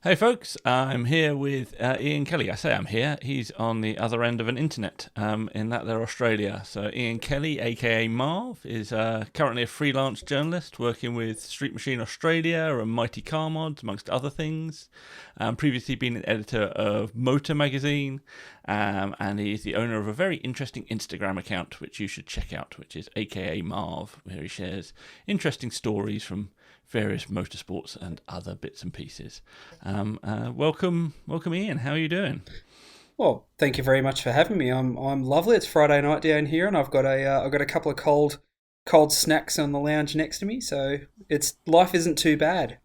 Hey folks, I'm here with Iain Kelly. I say I'm here. He's on the other end of an internet, in that they're Australia. So Iain Kelly, aka Marv, is currently a freelance journalist working with Street Machine Australia and Mighty Car Mods, amongst other things. Previously been an editor of Motor Magazine, and he is the owner of a very interesting Instagram account, which you should check out, which is aka Marv, where he shares interesting stories from various motorsports and other bits and pieces. Welcome, Iain. How are you doing? Well, thank you very much for having me. I'm lovely. It's Friday night down here, and I've got a couple of cold snacks on the lounge next to me. So it's life isn't too bad.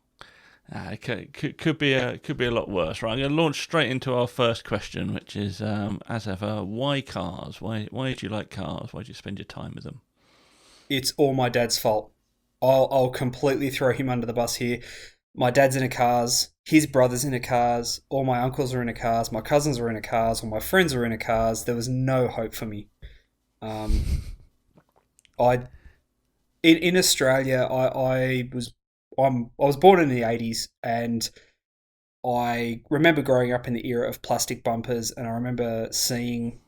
It could be a lot worse, right? I'm going to launch straight into our first question, which is, as ever, why cars? Why do you like cars? Why do you spend your time with them? It's all my dad's fault. I'll completely throw him under the bus here. My dad's into cars. His brother's into cars. All my uncles are into cars. My cousins are into cars. All my friends are into cars. There was no hope for me. Um, I in Australia, I was born in the 80s, and I remember growing up in the era of plastic bumpers, and I remember seeing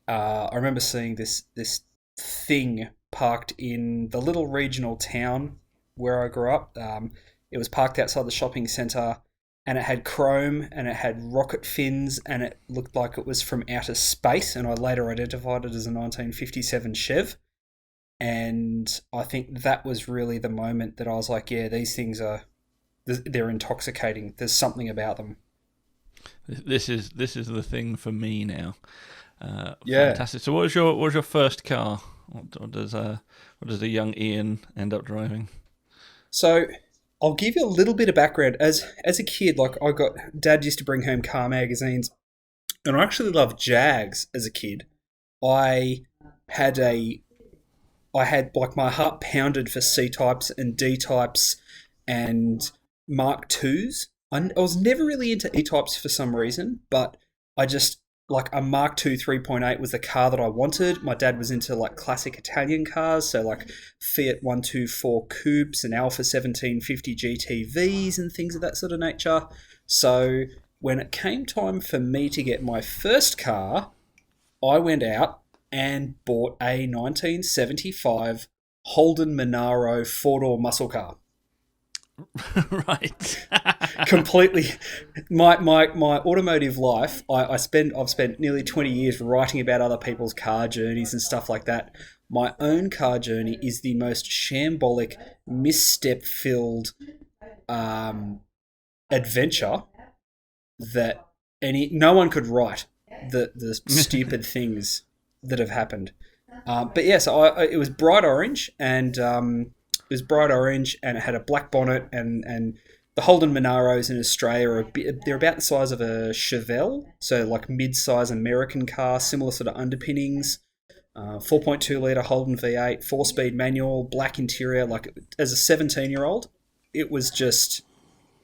this thing parked in the little regional town where I grew up. It was parked outside the shopping centre, and it had chrome and it had rocket fins, and it looked like it was from outer space. And I later identified it as a 1957 Chev. And I think that was really the moment that I was like, yeah, these things they're intoxicating. There's something about them. This is the thing for me now. Yeah. Fantastic. So, what was your first car? What does a young Ian end up driving? So I'll give you a little bit of background. As a kid, like Dad used to bring home car magazines, and I actually loved Jags as a kid. I had a I had like my heart pounded for C types and D types and Mark twos. I was never really into E types for some reason, but I just like a Mark II 3.8 was the car that I wanted. My dad was into like classic Italian cars, so like Fiat 124 coupes and Alfa 1750 GTVs and things of that sort of nature. So when it came time for me to get my first car, I went out and bought a 1975 Holden Monaro four-door muscle car. Right. Completely. My automotive life, I've spent nearly 20 years writing about other people's car journeys and stuff like that. My own car journey is the most shambolic, misstep-filled adventure that no one could write the stupid things that have happened. But yes, it was bright orange, and it had a black bonnet, and the Holden Monaros in Australia they're about the size of a Chevelle, so like mid-size American car, similar sort of underpinnings. 4.2 litre Holden V8, 4-speed manual, black interior. Like as a 17-year-old, it was just,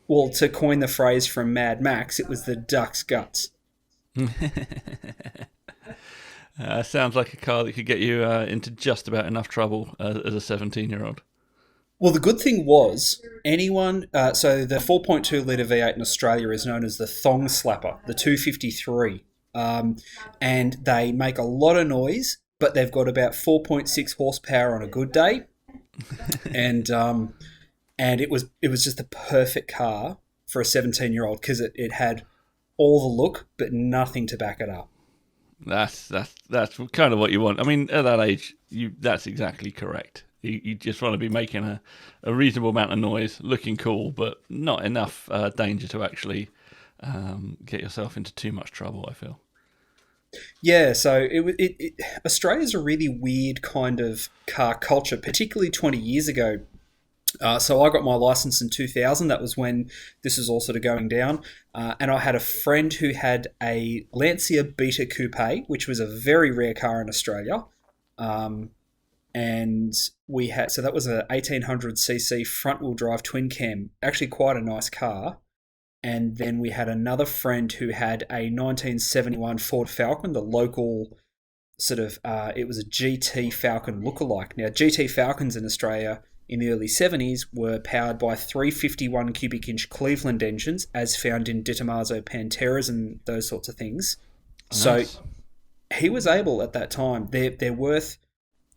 well, to coin the phrase from Mad Max, it was the duck's guts. Sounds like a car that could get you into just about enough trouble as a 17-year-old. Well, the good thing was so the 4.2 litre V8 in Australia is known as the Thong Slapper, the 253. And they make a lot of noise, but they've got about 4.6 horsepower on a good day. and and it was just the perfect car for a 17-year-old because it had all the look, but nothing to back it up. That's kind of what you want. I mean, at that age, that's exactly correct. You just want to be making a reasonable amount of noise, looking cool, but not enough danger to actually get yourself into too much trouble, I feel. Yeah, so Australia's a really weird kind of car culture, particularly 20 years ago. So I got my license in 2000. That was when this was all sort of going down. And I had a friend who had a Lancia Beta Coupe, which was a very rare car in Australia. And so that was a 1800cc front-wheel drive twin cam, actually quite a nice car. And then we had another friend who had a 1971 Ford Falcon, the local sort of, it was a GT Falcon lookalike. Now, GT Falcons in Australia in the early 70s were powered by 351 cubic inch Cleveland engines, as found in De Tomaso Panteras and those sorts of things. So Nice. he was able at that time, they're worth,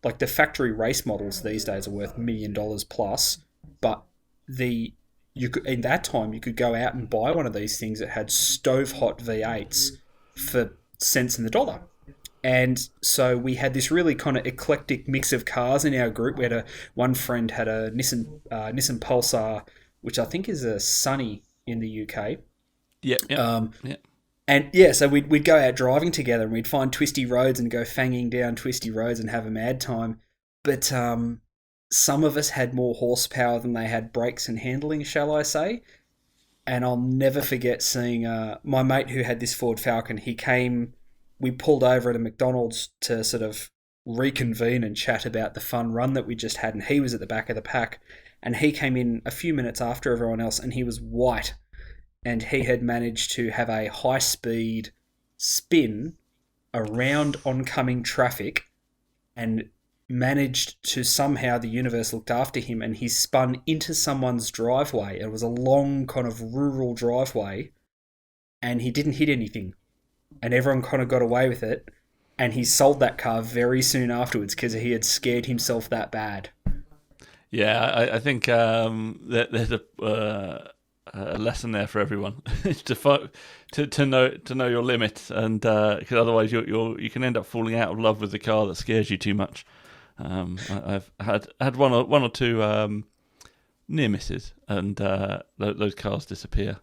like the factory race models these days are worth $1 million plus, but the you could in that time you could go out and buy one of these things that had stove hot V8s for cents in the dollar. And so we had this really kind of eclectic mix of cars in our group. We had one friend had a Nissan Pulsar, which I think is a Sunny in the UK. Yep, yep, Um, yep. and yeah, so we'd go out driving together and we'd find twisty roads and go fanging down twisty roads and have a mad time. But some of us had more horsepower than they had brakes and handling, shall I say. And I'll never forget seeing my mate who had this Ford Falcon. We pulled over at a McDonald's to sort of reconvene and chat about the fun run that we just had, and he was at the back of the pack. And he came in a few minutes after everyone else, and he was white, and he had managed to have a high-speed spin around oncoming traffic and managed to somehow, the universe looked after him, and he spun into someone's driveway. It was a long kind of rural driveway, and he didn't hit anything, and everyone kind of got away with it, and he sold that car very soon afterwards because he had scared himself that bad. Yeah, I think that there's a lesson there for everyone. It's to know your limits, and because otherwise you can end up falling out of love with the car that scares you too much. I've had one or two near misses, and those cars disappear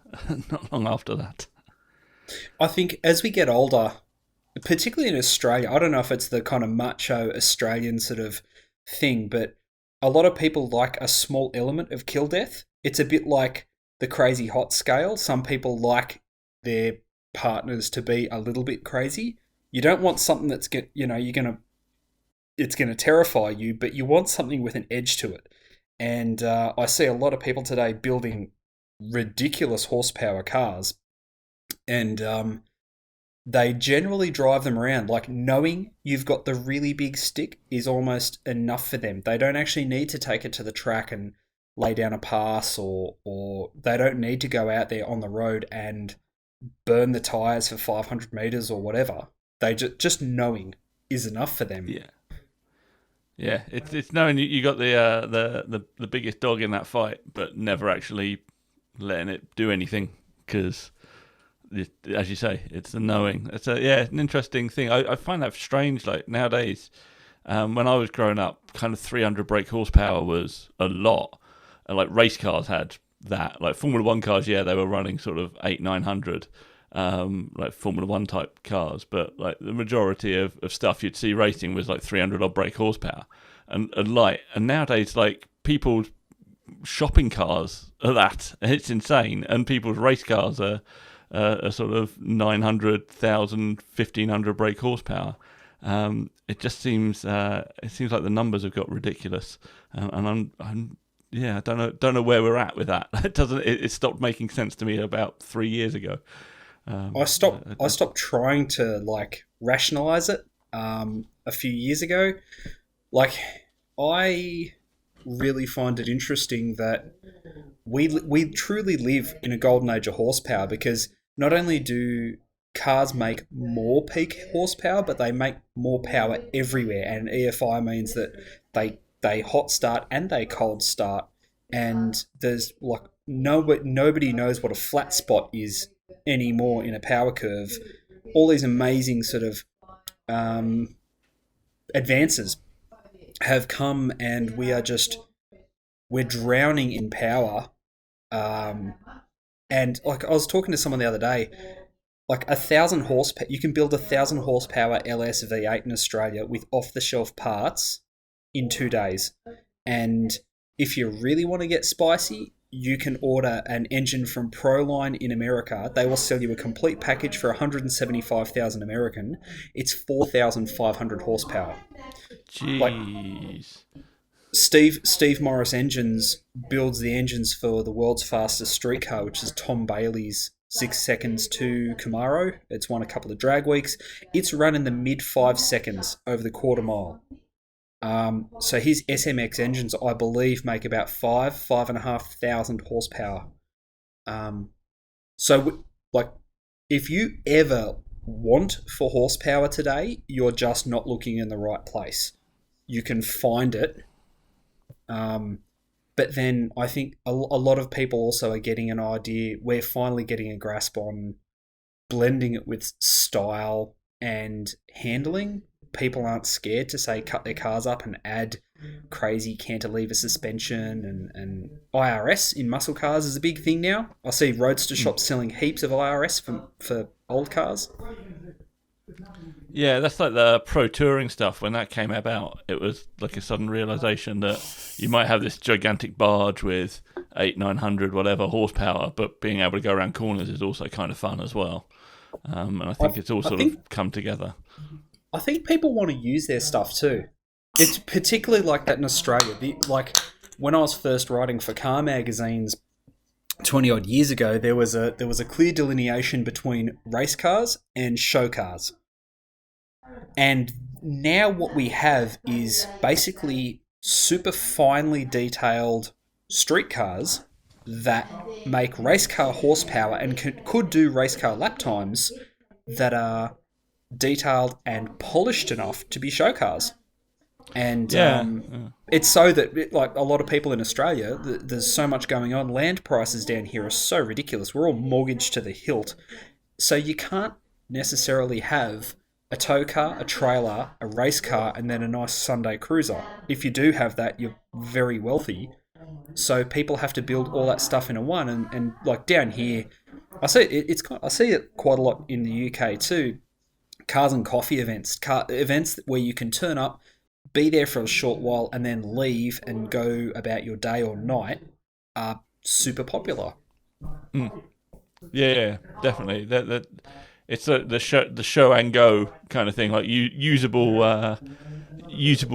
not long after that. I think as we get older, particularly in Australia, I don't know if it's the kind of macho Australian sort of thing, but a lot of people like a small element of kill death. It's a bit like the crazy hot scale. Some people like their partners to be a little bit crazy. You don't want something that's it's gonna terrify you, but you want something with an edge to it. And I see a lot of people today building ridiculous horsepower cars, and they generally drive them around. Like, knowing you've got the really big stick is almost enough for them. They don't actually need to take it to the track and lay down a pass, or they don't need to go out there on the road and burn the tires for 500 meters or whatever. They just knowing is enough for them. Yeah, yeah. It's knowing you got the biggest dog in that fight, but never actually letting it do anything because, as you say, it's the knowing. It's an interesting thing. I find that strange. Like nowadays, when I was growing up, kind of 300 brake horsepower was a lot, and like race cars had that. Like Formula One cars, yeah, they were running sort of 800-900, like Formula One type cars, but like the majority of stuff you'd see racing was like 300 odd brake horsepower and light. And nowadays, like people's shopping cars are that. It's insane, and people's race cars are a sort of 900,000, 1,500 brake horsepower. It just seems it seems like the numbers have got ridiculous, and I don't know where we're at with that. It stopped making sense to me about 3 years ago. I stopped trying to like rationalize it a few years ago. Like, I really find it interesting that we truly live in a golden age of horsepower, because not only do cars make more peak horsepower, but they make more power everywhere. And EFI means that they hot start and they cold start, and there's like nobody knows what a flat spot is anymore in a power curve. All these amazing sort of advances have come, and we're drowning in power. And like I was talking to someone the other day, like 1,000 horsepower, you can build 1,000 horsepower LS V8 in Australia with off the shelf parts in 2 days. And if you really want to get spicy, you can order an engine from Proline in America. They will sell you a complete package for 175,000 American. It's 4,500 horsepower. Like, Jeez. Steve Morris Engines builds the engines for the world's fastest street car, which is Tom Bailey's 6 seconds to Camaro. It's won a couple of drag weeks. It's run in the mid 5 seconds over the quarter mile. So his SMX engines, I believe, make about 5,500 horsepower. Um, so, like, if you ever want for horsepower today, you're just not looking in the right place. You can find it, but then I think a lot of people also are getting an idea. We're finally getting a grasp on blending it with style and handling. People aren't scared to say cut their cars up and add crazy cantilever suspension and IRS in muscle cars is a big thing now. I see roadster shops selling heaps of IRS for old cars. Yeah, that's like the pro touring stuff. When that came about, it was like a sudden realization that you might have this gigantic barge with 900 whatever horsepower, but being able to go around corners is also kind of fun as well. And I think it's all I sort think of come together. I think people want to use their stuff too. It's particularly like that in Australia. Like when I was first writing for car magazines 20 odd years ago, there was a clear delineation between race cars and show cars. And now what we have is basically super finely detailed street cars that make race car horsepower and could do race car lap times that are detailed and polished enough to be show cars. And Yeah, it's so that, like a lot of people in Australia, there's so much going on. Land prices down here are so ridiculous. We're all mortgaged to the hilt. So you can't necessarily have a tow car, a trailer, a race car, and then a nice Sunday cruiser. If you do have that, you're very wealthy. So people have to build all that stuff into one. And like down here, I see it quite a lot in the UK too. Cars and coffee events, events where you can turn up, be there for a short while, and then leave and go about your day or night are super popular. yeah, definitely. That it's the show and go kind of thing. Like usable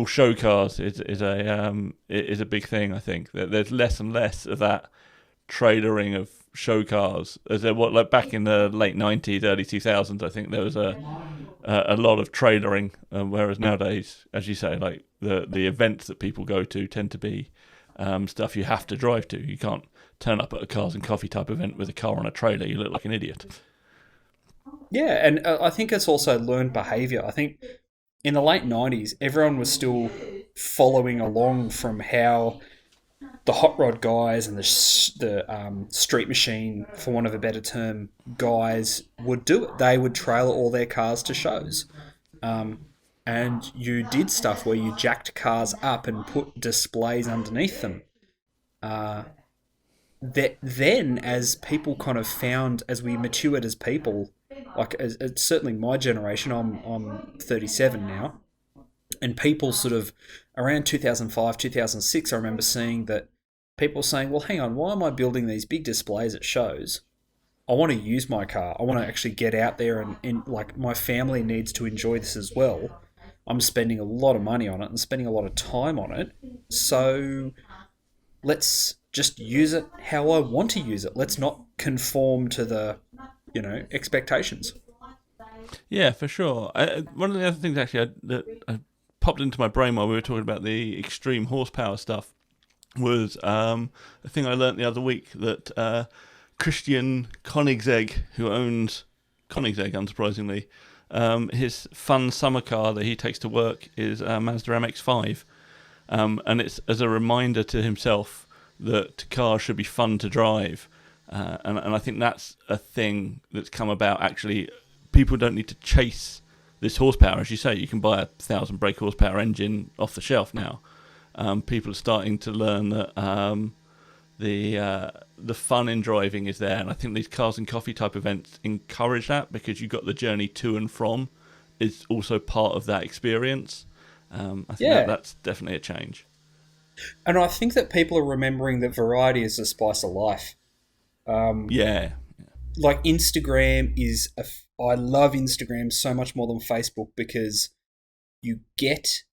show cars is a big thing. I think that there's less and less of that trailering of show cars as there was like back in the late 90s, early 2000s. I think there was a lot of trailering, whereas nowadays, as you say, like the events that people go to tend to be stuff you have to drive to. You can't turn up at a cars and coffee type event with a car on a trailer. You look like an idiot. Yeah, and I think it's also learned behaviour. I think in the late 90s, everyone was still following along from how the hot rod guys and the street machine, for want of a better term, guys would do it. They would trailer all their cars to shows. And you did stuff where you jacked cars up and put displays underneath them. That then, as people kind of found, as we matured as people, like certainly my generation, I'm 37 now, and people sort of around 2005, 2006, I remember seeing that people saying, well, hang on, why am I building these big displays at shows? I want to use my car. I want to actually get out there and like my family needs to enjoy this as well. I'm spending a lot of money on it and spending a lot of time on it. So let's just use it how I want to use it. Let's not conform to the, expectations. Yeah, for sure. One of the other things actually that popped into my brain while we were talking about the extreme horsepower stuff was a thing I learnt the other week that Christian Koenigsegg, who owns Koenigsegg, unsurprisingly, his fun summer car that he takes to work is a Mazda MX-5, and it's as a reminder to himself that cars should be fun to drive, and I think that's a thing that's come about. Actually, people don't need to chase this horsepower, as you say. You can buy a 1,000 brake horsepower engine off the shelf now. People are starting to learn that the fun in driving is there, and I think these cars and coffee type events encourage that because you've got the journey to and from is also part of that experience. I think Yeah. that's definitely a change. And I think that people are remembering that variety is the spice of life. Yeah, Like Instagram I love Instagram so much more than Facebook because you get,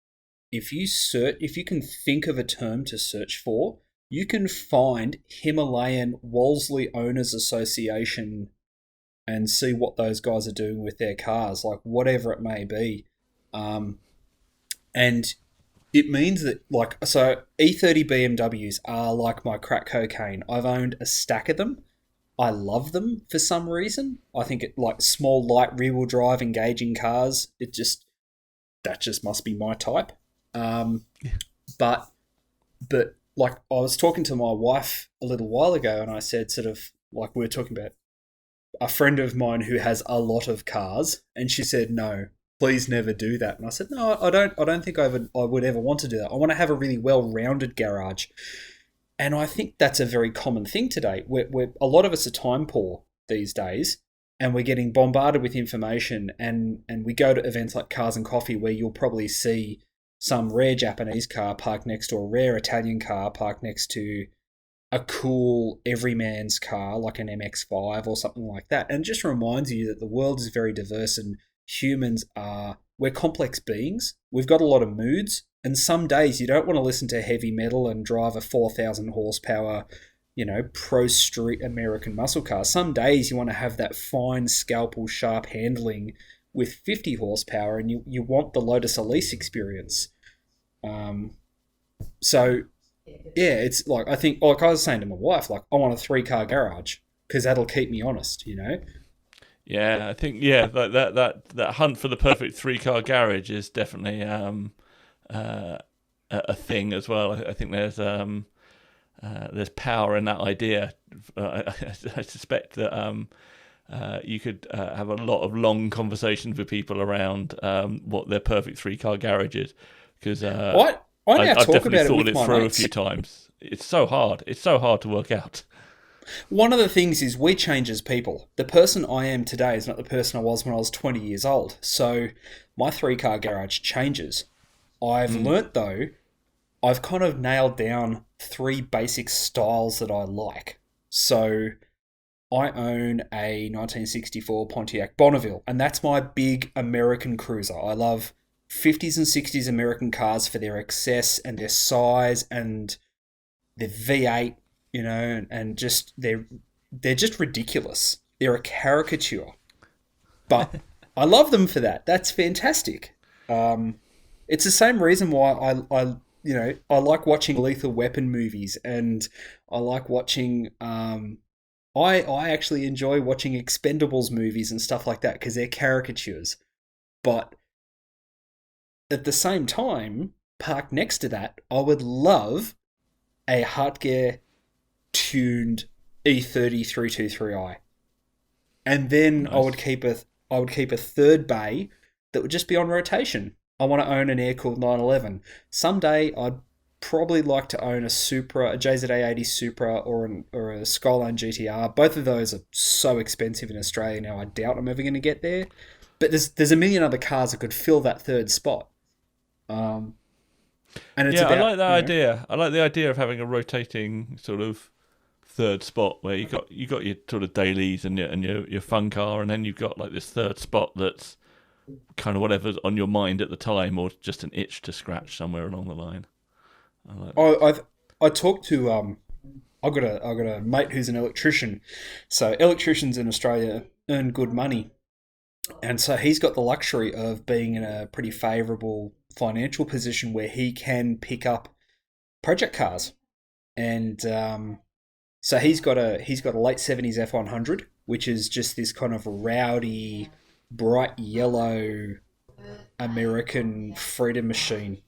if you can think of a term to search for, you can find Himalayan Wolseley Owners Association and see what those guys are doing with their cars, like whatever it may be. And It means that, like, so E30 BMWs are like my crack cocaine. I've owned a stack of them. I love them for some reason. I think it, like, small, light, rear-wheel drive, engaging cars. That just must be my type. Um, but like, I was talking to my wife a little while ago, and I said, sort of like, we were talking about a friend of mine who has a lot of cars, and she said, "No, please never do that." And I said, "No, I don't. I don't think I would ever want to do that. I want to have a really well-rounded garage." And I think that's a very common thing today. A lot of us are time poor these days, and we're getting bombarded with information. And we go to events like Cars and Coffee, where you'll probably see some rare Japanese car parked next to a rare Italian car parked next to a cool everyman's car like an MX-5 or something like that. And it just reminds you that the world is very diverse, and we're complex beings. We've got a lot of moods, and some days you don't want to listen to heavy metal and drive a 4,000 horsepower, pro street American muscle car. Some days you want to have that fine scalpel sharp handling with 50 horsepower, and you want the Lotus Elise experience. So yeah, it's like, I think, like I was saying to my wife, like, I want a 3-car garage because that'll keep me honest, Yeah, I think that hunt for the perfect 3-car garage is definitely a thing as well. I think there's power in that idea. I suspect that you could have a lot of long conversations with people around what their perfect 3-car garage is, because I I've talk definitely about it thought with it my through mates. a few times. It's so hard. It's so hard to work out. One of the things is we change as people. The person I am today is not the person I was when I was 20 years old. So my 3-car garage changes. I've learnt, though, I've kind of nailed down 3 basic styles that I like. So I own a 1964 Pontiac Bonneville, and that's my big American cruiser. I love 50s and 60s American cars for their excess and their size and their V8, and just they're just ridiculous. They're a caricature, but I love them for that. That's fantastic. It's the same reason why I like watching Lethal Weapon movies, and I like watching. I actually enjoy watching Expendables movies and stuff like that because they're caricatures. But at the same time, parked next to that, I would love a Hartgear tuned E30 323i, and then Nice. I would keep a third bay that would just be on rotation. I want to own an air-cooled 911. Someday I'd probably like to own a Supra, a JZA80 Supra, or a Skyline GTR. Both of those are so expensive in Australia now. I doubt I'm ever going to get there. But there's a million other cars that could fill that third spot. And it's Yeah, I about, like that idea. I like the idea of having a rotating sort of third spot where you got your sort of dailies and your fun car, and then you've got like this third spot that's kind of whatever's on your mind at the time, or just an itch to scratch somewhere along the line. I like that. I talked to I got a mate who's an electrician. So electricians in Australia earn good money, and so he's got the luxury of being in a pretty favourable financial position where he can pick up project cars. And so he's got a late 70s F100, which is just this kind of rowdy, bright yellow American freedom machine.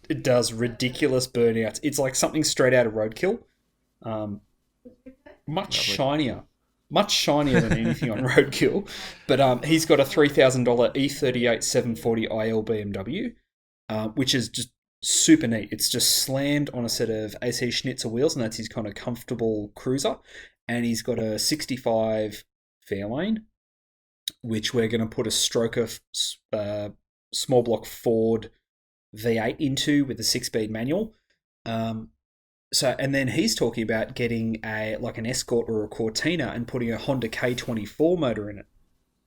It does ridiculous burnouts. It's like something straight out of Roadkill. Um, much Lovely. shinier, much shinier than anything on Roadkill. But he's got a $3,000 E38 740 IL BMW, which is just super neat. It's just slammed on a set of AC Schnitzer wheels, and that's his kind of comfortable cruiser. And he's got a 65 Fairlane, which we're going to put a Stroker small block Ford V8 into with a 6-speed manual. And then he's talking about getting an Escort or a Cortina and putting a Honda K24 motor in it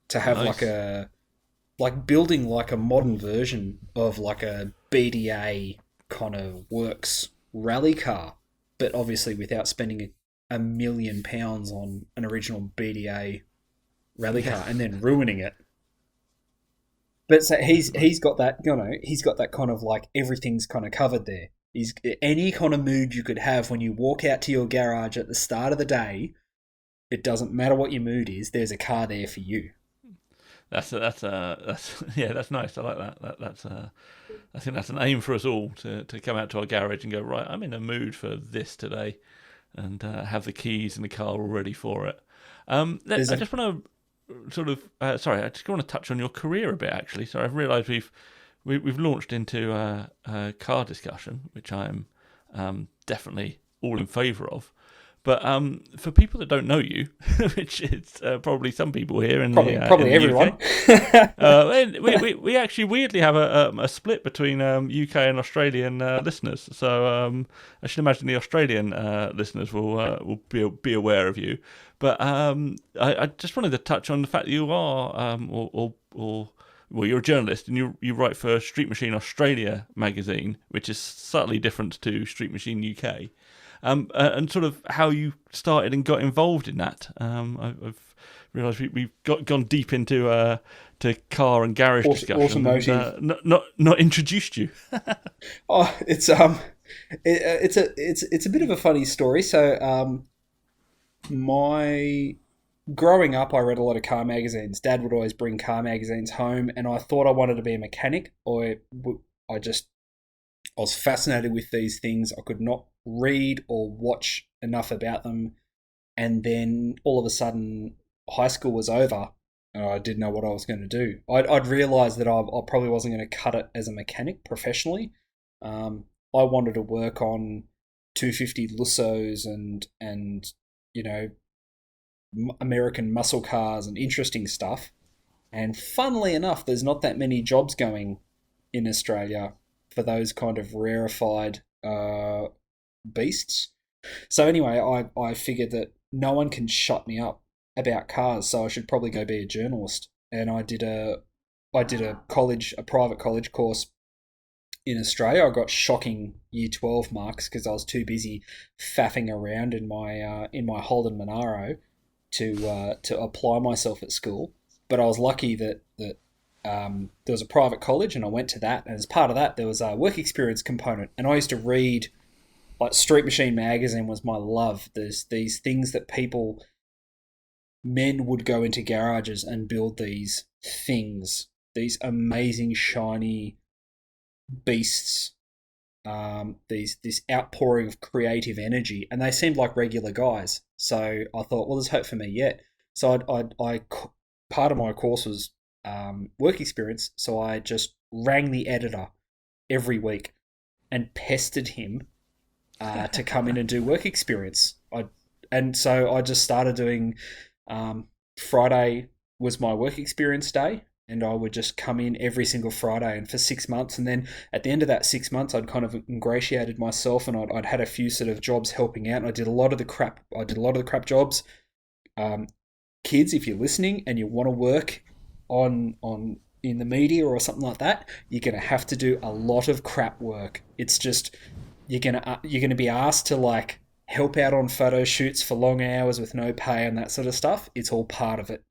to have Nice. building like a modern version of like a BDA kind of works rally car, but obviously without spending £1,000,000 on an original BDA rally car and then ruining it. But so he's got that, he's got that kind of like everything's kind of covered there. He's any kind of mood you could have when you walk out to your garage at the start of the day. It doesn't matter what your mood is. There's a car there for you. That's yeah, that's nice. I like that. I think that's an aim for us all to come out to our garage and go, right, I'm in a mood for this today, and have the keys and the car all ready for it. I just want to sort of sorry, I just want to touch on your career a bit actually. So I've realised we've launched into a car discussion, which I'm definitely all in favour of. But for people that don't know you, which is probably some people here in probably in the everyone. UK, we actually weirdly have a split between UK and Australian listeners. So I should imagine the Australian listeners will be aware of you. But I just wanted to touch on the fact that you are well, you're a journalist and you write for Street Machine Australia magazine, which is subtly different to Street Machine UK. And sort of how you started and got involved in that. I've realised we've gone deep into to car and garage discussion. Automotive. And, not introduced you. Oh, it's a bit of a funny story. So my growing up, I read a lot of car magazines. Dad would always bring car magazines home, and I thought I wanted to be a mechanic. I was fascinated with these things. I could not read or watch enough about them. And then all of a sudden, high school was over and I didn't know what I was going to do. I'd realised that I probably wasn't going to cut it as a mechanic professionally. I wanted to work on 250 Lussos and American muscle cars and interesting stuff. And funnily enough, there's not that many jobs going in Australia for those kind of rarefied beasts. So anyway, I figured that no one can shut me up about cars, so I should probably go be a journalist. And I did a private college course in Australia. I got shocking year 12 marks because I was too busy faffing around in my Holden Monaro to apply myself at school. But I was lucky that there was a private college and I went to that, and as part of that there was a work experience component, and I used to read, like, Street Machine magazine was my love. There's these things that men would go into garages and build these things, these amazing shiny beasts, this outpouring of creative energy, and they seemed like regular guys. So I thought, well, there's hope for me yet. So I part of my course was work experience, so I just rang the editor every week and pestered him to come in and do work experience. So I just started doing, Friday was my work experience day, and I would just come in every single Friday, and for 6 months, and then at the end of that 6 months I'd kind of ingratiated myself, and I'd had a few sort of jobs helping out, and I did a lot of the crap jobs. Kids, if you're listening and you want to work on in the media or something like that, you're going to have to do a lot of crap work. It's just you're going to be asked to, like, help out on photo shoots for long hours with no pay and that sort of stuff. It's all part of it.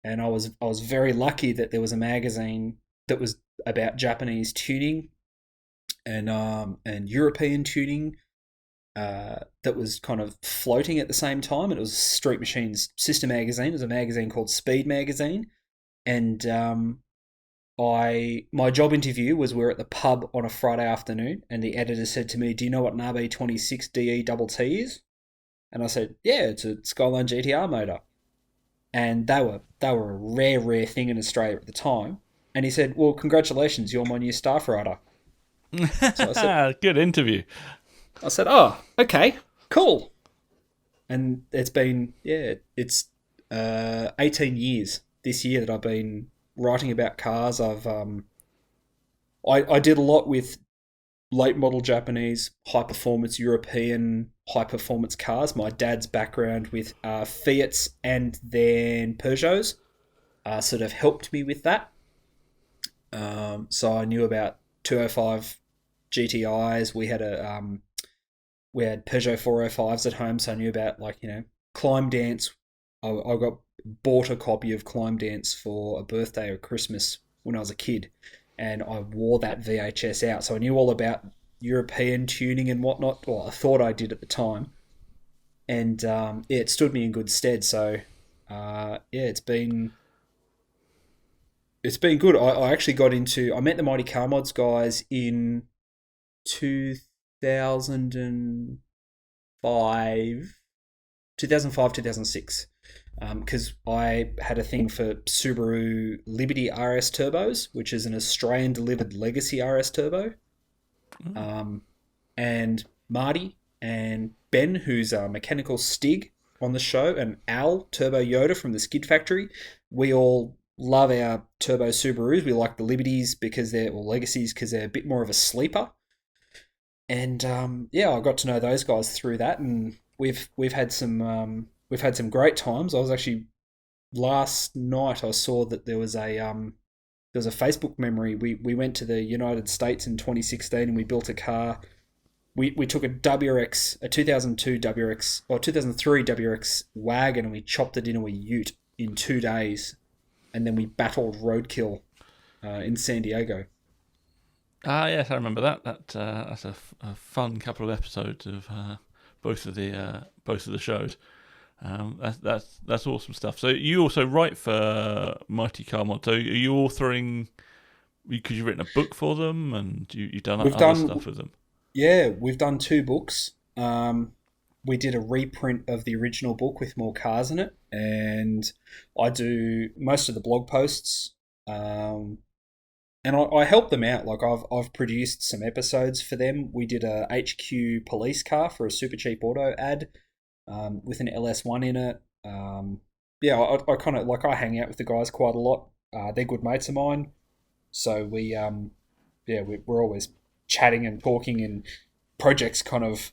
And I was very lucky that there was a magazine that was about Japanese tuning and European tuning that was kind of floating at the same time. It was Street Machine's sister magazine. It was a magazine called Speed Magazine. And my job interview was, we were at the pub on a Friday afternoon, and the editor said to me, "Do you know what an RB26 DE double T is?" And I said, "Yeah, it's a Skyline GTR motor." And they were a rare thing in Australia at the time. And he said, "Well, congratulations, you're my new staff writer." So I said, good interview. I said, "Oh, okay, cool." And it's been, it's 18 years this year that I've been writing about cars. I did a lot with late model Japanese, high performance European, high performance cars. My dad's background with Fiats and then Peugeots sort of helped me with that. So I knew about 205 GTIs. We had Peugeot 405s at home, so I knew about, like, Climb Dance. I bought a copy of Climb Dance for a birthday or Christmas when I was a kid, and I wore that VHS out, so I knew all about European tuning and whatnot. Well, I thought I did at the time, and yeah, it stood me in good stead. So yeah, it's been good. I actually got into. I met the Mighty Car Mods guys in 2005, 2006, because I had a thing for Subaru Liberty RS turbos, which is an Australian delivered legacy RS turbo. Um, and Marty and Ben, who's a mechanical Stig on the show, and Al Turbo Yoda from the Skid Factory. We all love our turbo Subarus. We like the Liberties because they're or legacies because they're a bit more of a sleeper. And yeah, I got to know those guys through that, and we've had some great times. I was actually last night. I saw that there was a Facebook memory. We went to the United States in 2016 and we built a car. We took a WRX, a 2002 WRX or 2003 WRX wagon, and we chopped it into a ute in 2 days, and then we battled roadkill in San Diego. Ah, yes, I remember that. That's a fun couple of episodes of both of the shows. That's awesome stuff. So you also write for Mighty Car Mod. So are you authoring? Because you've written a book for them, and you've done We've other done stuff with them. Yeah, we've done two books. We did a reprint of the original book with more cars in it, and I do most of the blog posts. And I help them out. Like I've produced some episodes for them. We did a HQ police car for a super cheap auto ad with an LS1 in it. Yeah, I kind of like I hang out with the guys quite a lot. They're good mates of mine, so yeah, we're always chatting and talking, and projects kind of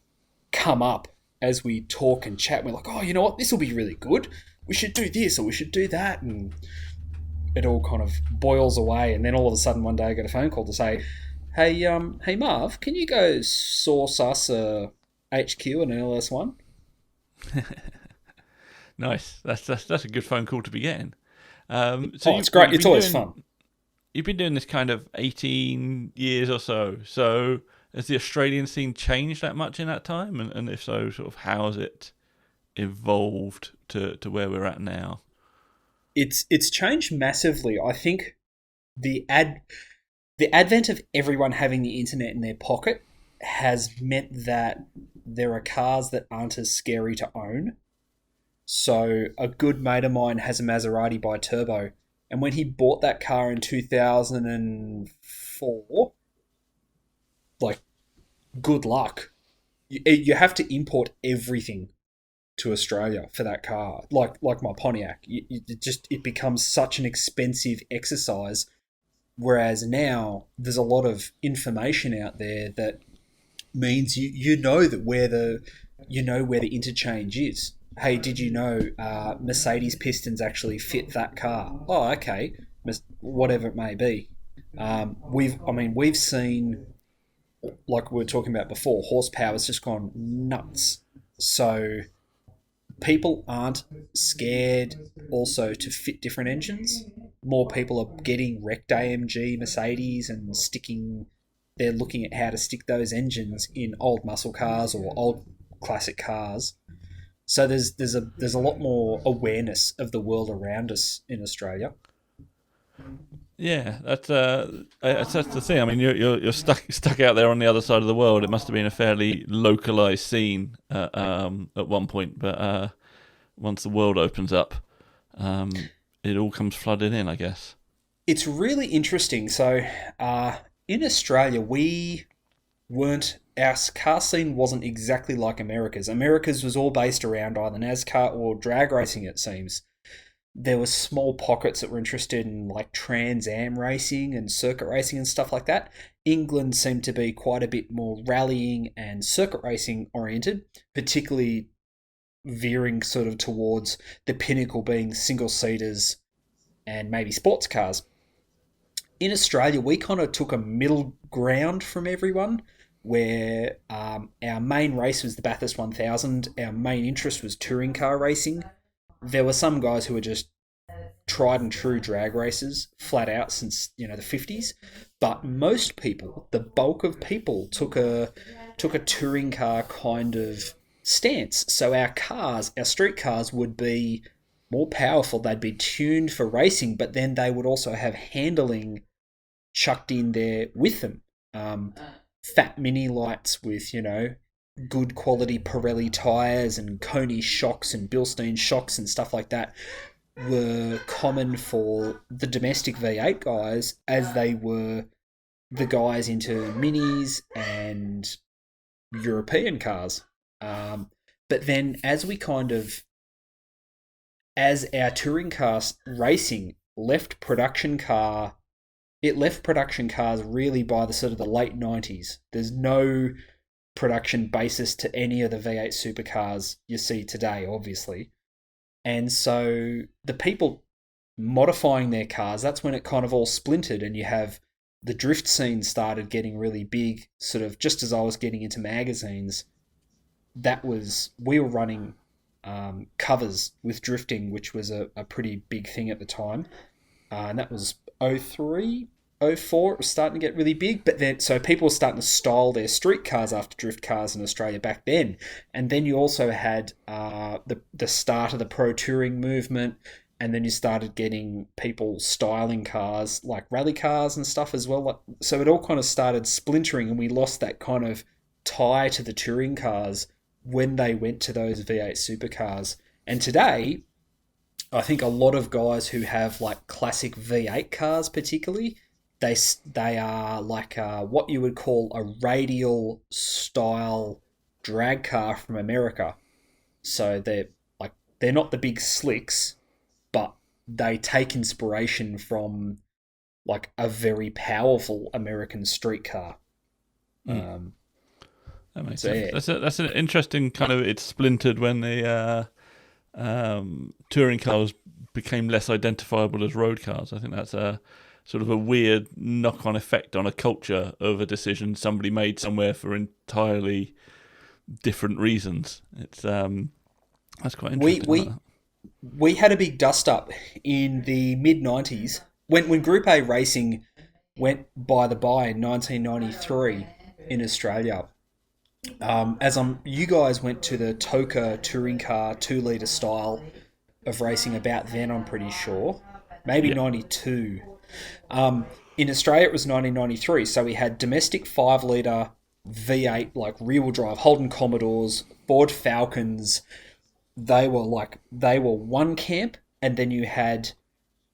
come up as we talk and chat. We're like, oh, you know what, this will be really good. We should do this or we should do that, and it all kind of boils away. And then all of a sudden, one day, I get a phone call to say, hey Marv, can you go source us a HQ and an LS1? Nice. That's a good phone call to be getting. So Oh, it's great. It's always fun. you've been doing this kind of 18 years or so. So has the Australian scene changed that much in that time? And if so, sort of how has it evolved to where we're at now? It's changed massively. I think the advent of everyone having the internet in their pocket has meant that there are cars that aren't as scary to own. So a good mate of mine has a Maserati bi-turbo, and when he bought that car in 2004, like, good luck. You have to import everything to Australia for that car. Like my Pontiac, it becomes such an expensive exercise. Whereas now there's a lot of information out there that means you know that where the interchange is. Hey, did you know Mercedes pistons actually fit that car? Oh, okay, whatever it may be. We've seen, like we were talking about before, horsepower's just gone nuts. So people aren't scared also to fit different engines. More people are getting wrecked AMG Mercedes and they're looking at how to stick those engines in old muscle cars or old classic cars. So there's a lot more awareness of the world around us in Australia. Yeah, that's the thing. I mean, you're stuck out there on the other side of the world. It must have been a fairly localized scene at one point, but once the world opens up, it all comes flooding in, I guess. It's really interesting. So in Australia, our car scene wasn't exactly like America's. America's was all based around either NASCAR or drag racing, it seems. There were small pockets that were interested in like Trans Am racing and circuit racing and stuff like that. England seemed to be quite a bit more rallying and circuit racing oriented, particularly veering sort of towards the pinnacle being single seaters and maybe sports cars. In Australia, we kind of took a middle ground from everyone, where our main race was the Bathurst 1000. Our main interest was touring car racing. There were some guys who were just tried and true drag races flat out since the 50s, but most people, the bulk of people, took a touring car kind of stance. So our street cars would be more powerful. They'd be tuned for racing, but then they would also have handling chucked in there with them. Fat mini lights with good quality Pirelli tyres and Coney shocks and Bilstein shocks and stuff like that were common for the domestic V8 guys, as they were the guys into minis and European cars. But then as our touring car racing left production cars really by the sort of the late 90s. There's no production basis to any of the V8 supercars you see today, obviously. And so the people modifying their cars, that's when it kind of all splintered, and you have the drift scene started getting really big, sort of just as I was getting into magazines. We were running covers with drifting, which was a pretty big thing at the time. And that was 03, 04. It was starting to get really big, but then so people were starting to style their street cars after drift cars in Australia back then. And then you also had the start of the pro touring movement, and then you started getting people styling cars like rally cars and stuff as well. So it all kind of started splintering, and we lost that kind of tie to the touring cars when they went to those V8 supercars. And today, I think a lot of guys who have like classic V8 cars, particularly, they are like what you would call a radial style drag car from America. So they're not the big slicks, but they take inspiration from like a very powerful American street car. That makes sense. That's an interesting kind of. It's splintered when the touring cars became less identifiable as road cars. I think that's a sort of a weird knock-on effect on a culture of a decision somebody made somewhere for entirely different reasons. It's that's quite interesting. We had a big dust-up in the mid-90s when Group A racing went by in 1993 in Australia. You guys went to the Toka touring car 2-litre style of racing about then, I'm pretty sure. Maybe 92. In Australia, it was 1993, so we had domestic 5-litre V8, like rear-wheel drive, Holden Commodores, Ford Falcons. They were one camp, and then you had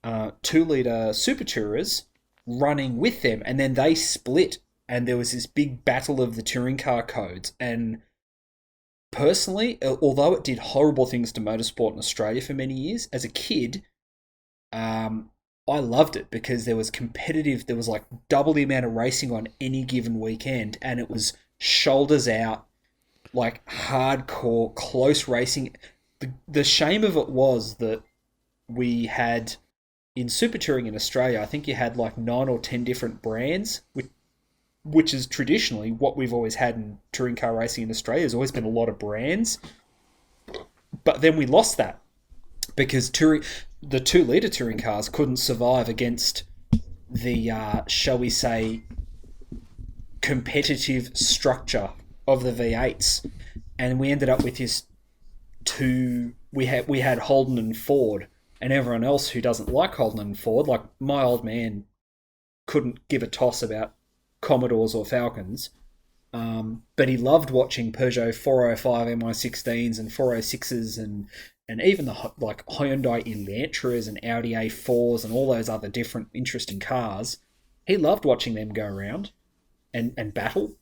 2-litre Super Tourers running with them, and then they split, and there was this big battle of the touring car codes. And personally, although it did horrible things to motorsport in Australia for many years, as a kid, I loved it because there was like double the amount of racing on any given weekend, and it was shoulders out, like hardcore, close racing. The shame of it was that we had, in super touring in Australia, I think you had like 9 or 10 different brands, which is traditionally what we've always had in touring car racing in Australia. There's always been a lot of brands. But then we lost that because the 2-litre touring cars couldn't survive against the, shall we say, competitive structure of the V8s. And we ended up with this we had Holden and Ford, and everyone else who doesn't like Holden and Ford, like my old man couldn't give a toss about Commodores or Falcons, but he loved watching Peugeot 405 MI16s and 406s and even the like Hyundai Elantras and Audi A4s and all those other different interesting cars. He loved watching them go around and battle.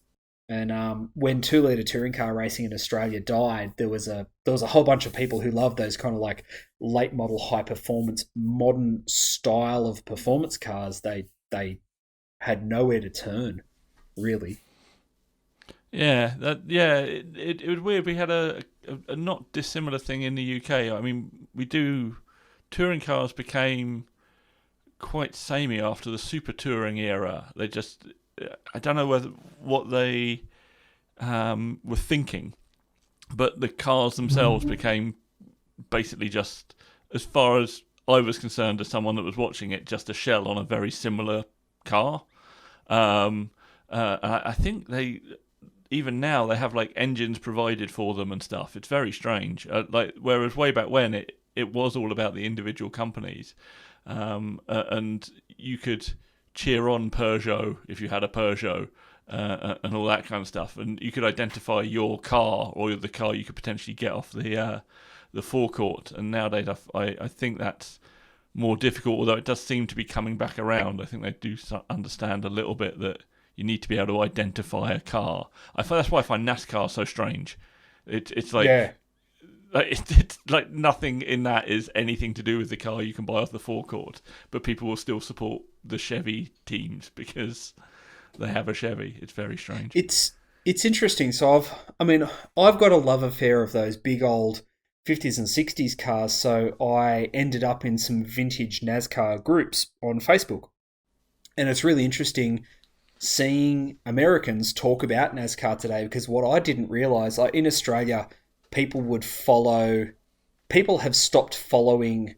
And when 2-litre touring car racing in Australia died, there was a whole bunch of people who loved those kind of like late model high performance modern style of performance cars. They had nowhere to turn, really. Yeah, it was weird. We had a not dissimilar thing in the UK. I mean, touring cars became quite samey after the super touring era. They just, I don't know what they were thinking, but the cars themselves became basically just, as far as I was concerned as someone that was watching it, just a shell on a very similar car. Um, I think they even now they have like engines provided for them and stuff. It's very strange. Like whereas way back when it was all about the individual companies, and you could cheer on Peugeot if you had a Peugeot. And all that kind of stuff, and you could identify your car or the car you could potentially get off the forecourt. And nowadays, I think that's more difficult. Although it does seem to be coming back around. I think they do understand a little bit that you need to be able to identify a car. That's why I find NASCAR so strange. It's Yeah. like it's like nothing in that is anything to do with the car you can buy off the forecourt, but people will still support the Chevy teams because they have a Chevy. It's very strange. It's interesting. So I've got a love affair of those big old 50s and 60s cars. So I ended up in some vintage NASCAR groups on Facebook, and it's really interesting seeing Americans talk about NASCAR today, because what I didn't realize, like in Australia, people have stopped following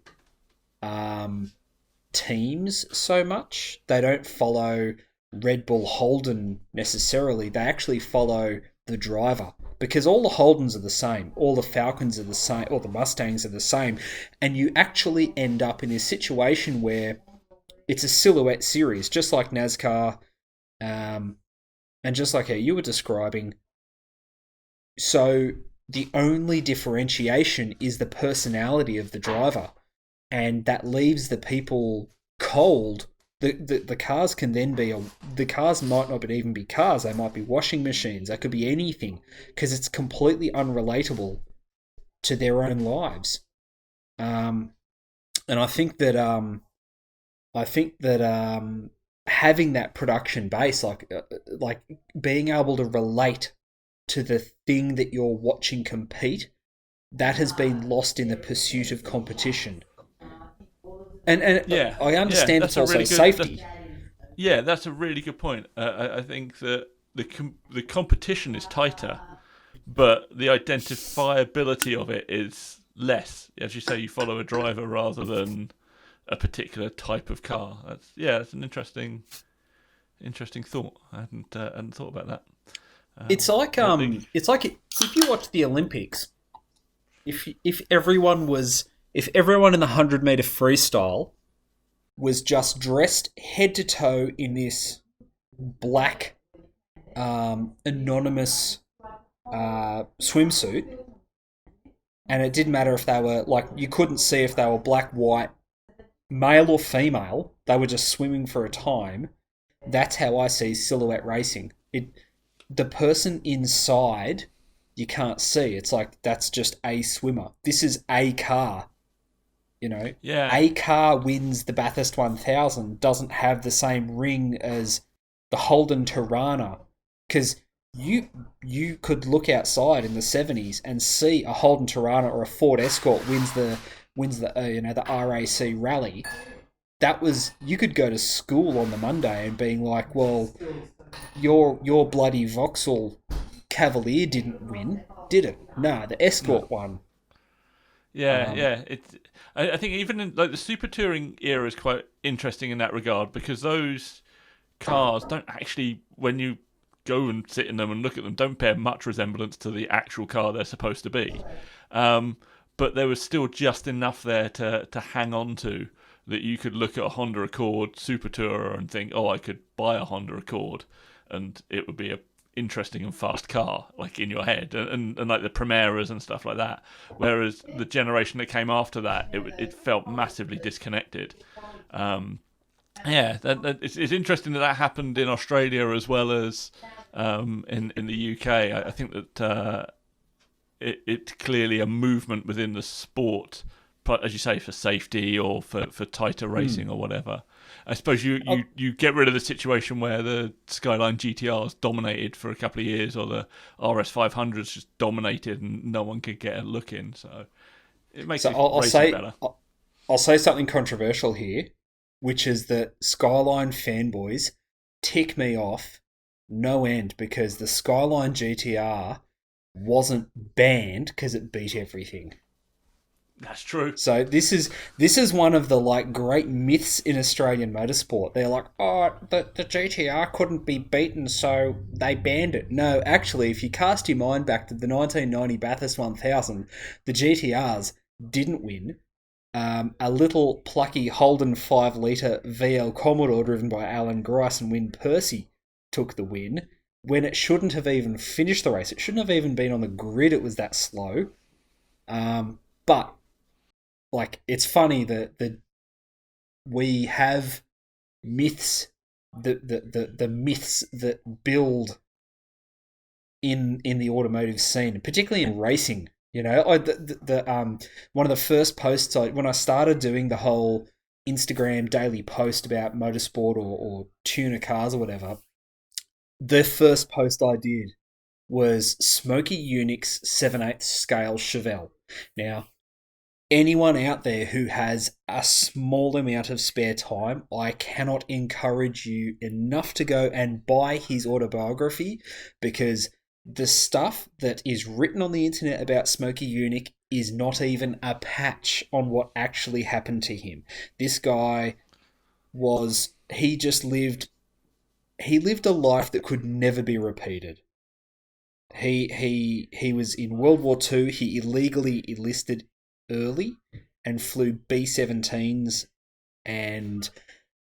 teams so much. They don't follow Red Bull Holden necessarily. They actually follow the driver, because all the Holdens are the same, all the Falcons are the same, all the Mustangs are the same, and you actually end up in this situation where it's a silhouette series, just like NASCAR, and just like how you were describing. So the only differentiation is the personality of the driver, and that leaves the people cold. The cars can then be the cars might not even be cars. They might be washing machines. That could be anything, because it's completely unrelatable to their own lives. And I think that having that production base, like being able to relate to the thing that you're watching compete, that has been lost in the pursuit of competition. And Yeah, I yeah, understand it's that's a also really good. safety. Yeah, that's a really good point. I think that the competition is tighter, but the identifiability of it is less. As you say, you follow a driver rather than a particular type of car. That's an interesting thought. I hadn't thought about that. It's like But the, it's like if you watch the Olympics, if everyone in the 100-meter freestyle was just dressed head to toe in this black anonymous swimsuit, and it didn't matter if they were, like, you couldn't see if they were black, white, male or female. They were just swimming for a time. That's how I see silhouette racing. The person inside you can't see. It's like that's just a swimmer. This is a car. yeah, A car wins the Bathurst 1000, doesn't have the same ring as the Holden Tirana, because you could look outside in the 70s and see a Holden Tirana or a Ford Escort wins the the RAC rally. That was, you could go to school on the Monday and being like, well, your bloody Vauxhall Cavalier didn't win, did it? Nah, the no. Escort won. Yeah, Um, yeah. I think even in like the super touring era is quite interesting in that regard, because those cars don't actually, when you go and sit in them and look at them, don't bear much resemblance to the actual car they're supposed to be. Um, but there was still just enough there to hang on to, that you could look at a Honda Accord Super Tourer and think, oh, I could buy a Honda Accord, and it would be a interesting and fast car, like in your head, and like the Primeras and stuff like that. Whereas the generation that came after that, it felt massively disconnected. Um, it's interesting that happened in Australia as well as in the UK. I think that it's clearly a movement within the sport, as you say, for safety or for tighter racing or whatever. I suppose you get rid of the situation where the Skyline GTRs dominated for a couple of years, or the RS500s just dominated and no one could get a look in. So it makes so racing better. I'll say something controversial here, which is that Skyline fanboys tick me off no end, because the Skyline GTR wasn't banned because it beat everything. That's true. So this is one of the like great myths in Australian motorsport. They're like, oh, the GTR couldn't be beaten, so they banned it. No, actually, if you cast your mind back to the 1990 Bathurst 1000, the GTRs didn't win. A little plucky Holden 5-litre VL Commodore driven by Alan Grice and Win Percy took the win when it shouldn't have even finished the race. It shouldn't have even been on the grid. It was that slow. But like it's funny that we have myths, the myths that build in the automotive scene, particularly in racing. You know, one of the first posts when I started doing the whole Instagram daily post about motorsport or tuner cars or whatever, the first post I did was Smokey Unique's 7/8 scale Chevelle. Now, anyone out there who has a small amount of spare time, I cannot encourage you enough to go and buy his autobiography, because the stuff that is written on the internet about Smokey Unique is not even a patch on what actually happened to him. This guy he just lived a life that could never be repeated. He was in World War II. He illegally enlisted early and flew B-17s and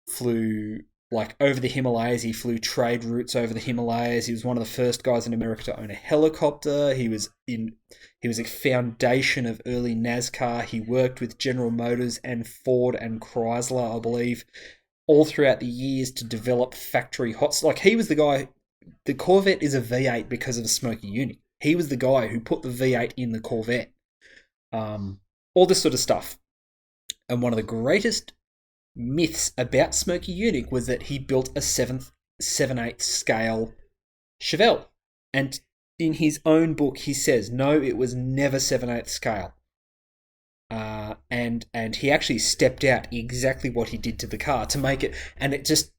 flew like over the Himalayas. He flew trade routes over the Himalayas. He was one of the first guys in America to own a helicopter. He was a foundation of early NASCAR. He worked with General Motors and Ford and Chrysler, I believe, all throughout the years to develop factory hots. Like he was the guy. The Corvette is a V8 because of Smokey Uni. He was the guy who put the V8 in the Corvette. All this sort of stuff. And one of the greatest myths about Smokey Unique was that he built a 7/8 scale Chevelle. And in his own book, he says, no, it was never 7/8 scale. And he actually stepped out exactly what he did to the car to make it. And it just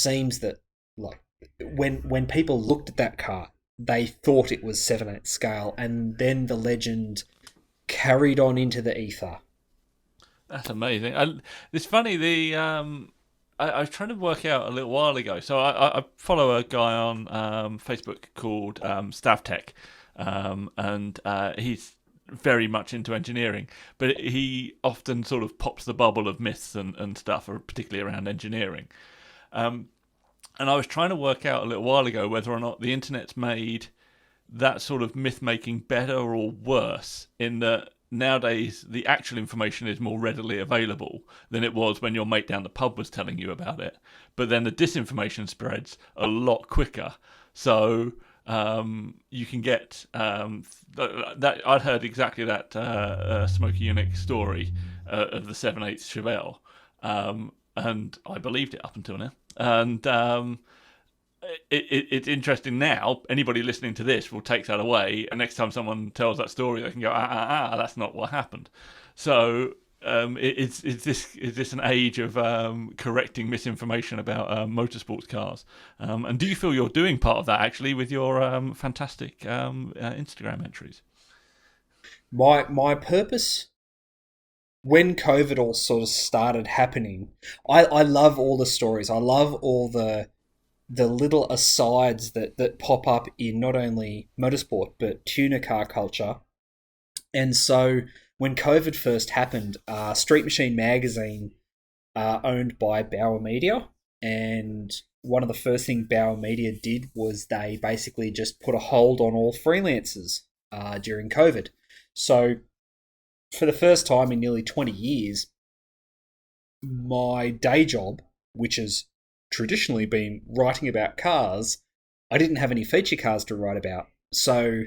seems that like when people looked at that car, they thought it was 7/8 scale, and then the legend carried on into the ether. That's amazing. It's funny. I was trying to work out a little while ago. So I follow a guy on Facebook called Stavtech, and he's very much into engineering, but he often sort of pops the bubble of myths and stuff, particularly around engineering. And I was trying to work out a little while ago whether or not the internet's made that sort of myth making better or worse, in that nowadays the actual information is more readily available than it was when your mate down the pub was telling you about it. But then the disinformation spreads a lot quicker. So you can get that. I'd heard exactly that Smokey Unique story of the 7/8 Chevelle, and I believed it up until now. And it's interesting now. Anybody listening to this will take that away, and next time someone tells that story, they can go, that's not what happened. So, is this an age of correcting misinformation about motorsports cars? And do you feel you're doing part of that actually with your fantastic Instagram entries? My purpose when COVID all sort of started happening, I love all the stories. I love all the little asides that pop up in not only motorsport but tuner car culture. And so when COVID first happened, Street Machine magazine, owned by Bauer Media, and one of the first things Bauer Media did was they basically just put a hold on all freelancers during COVID. So for the first time in nearly 20 years, my day job, which has traditionally been writing about cars, I didn't have any feature cars to write about. So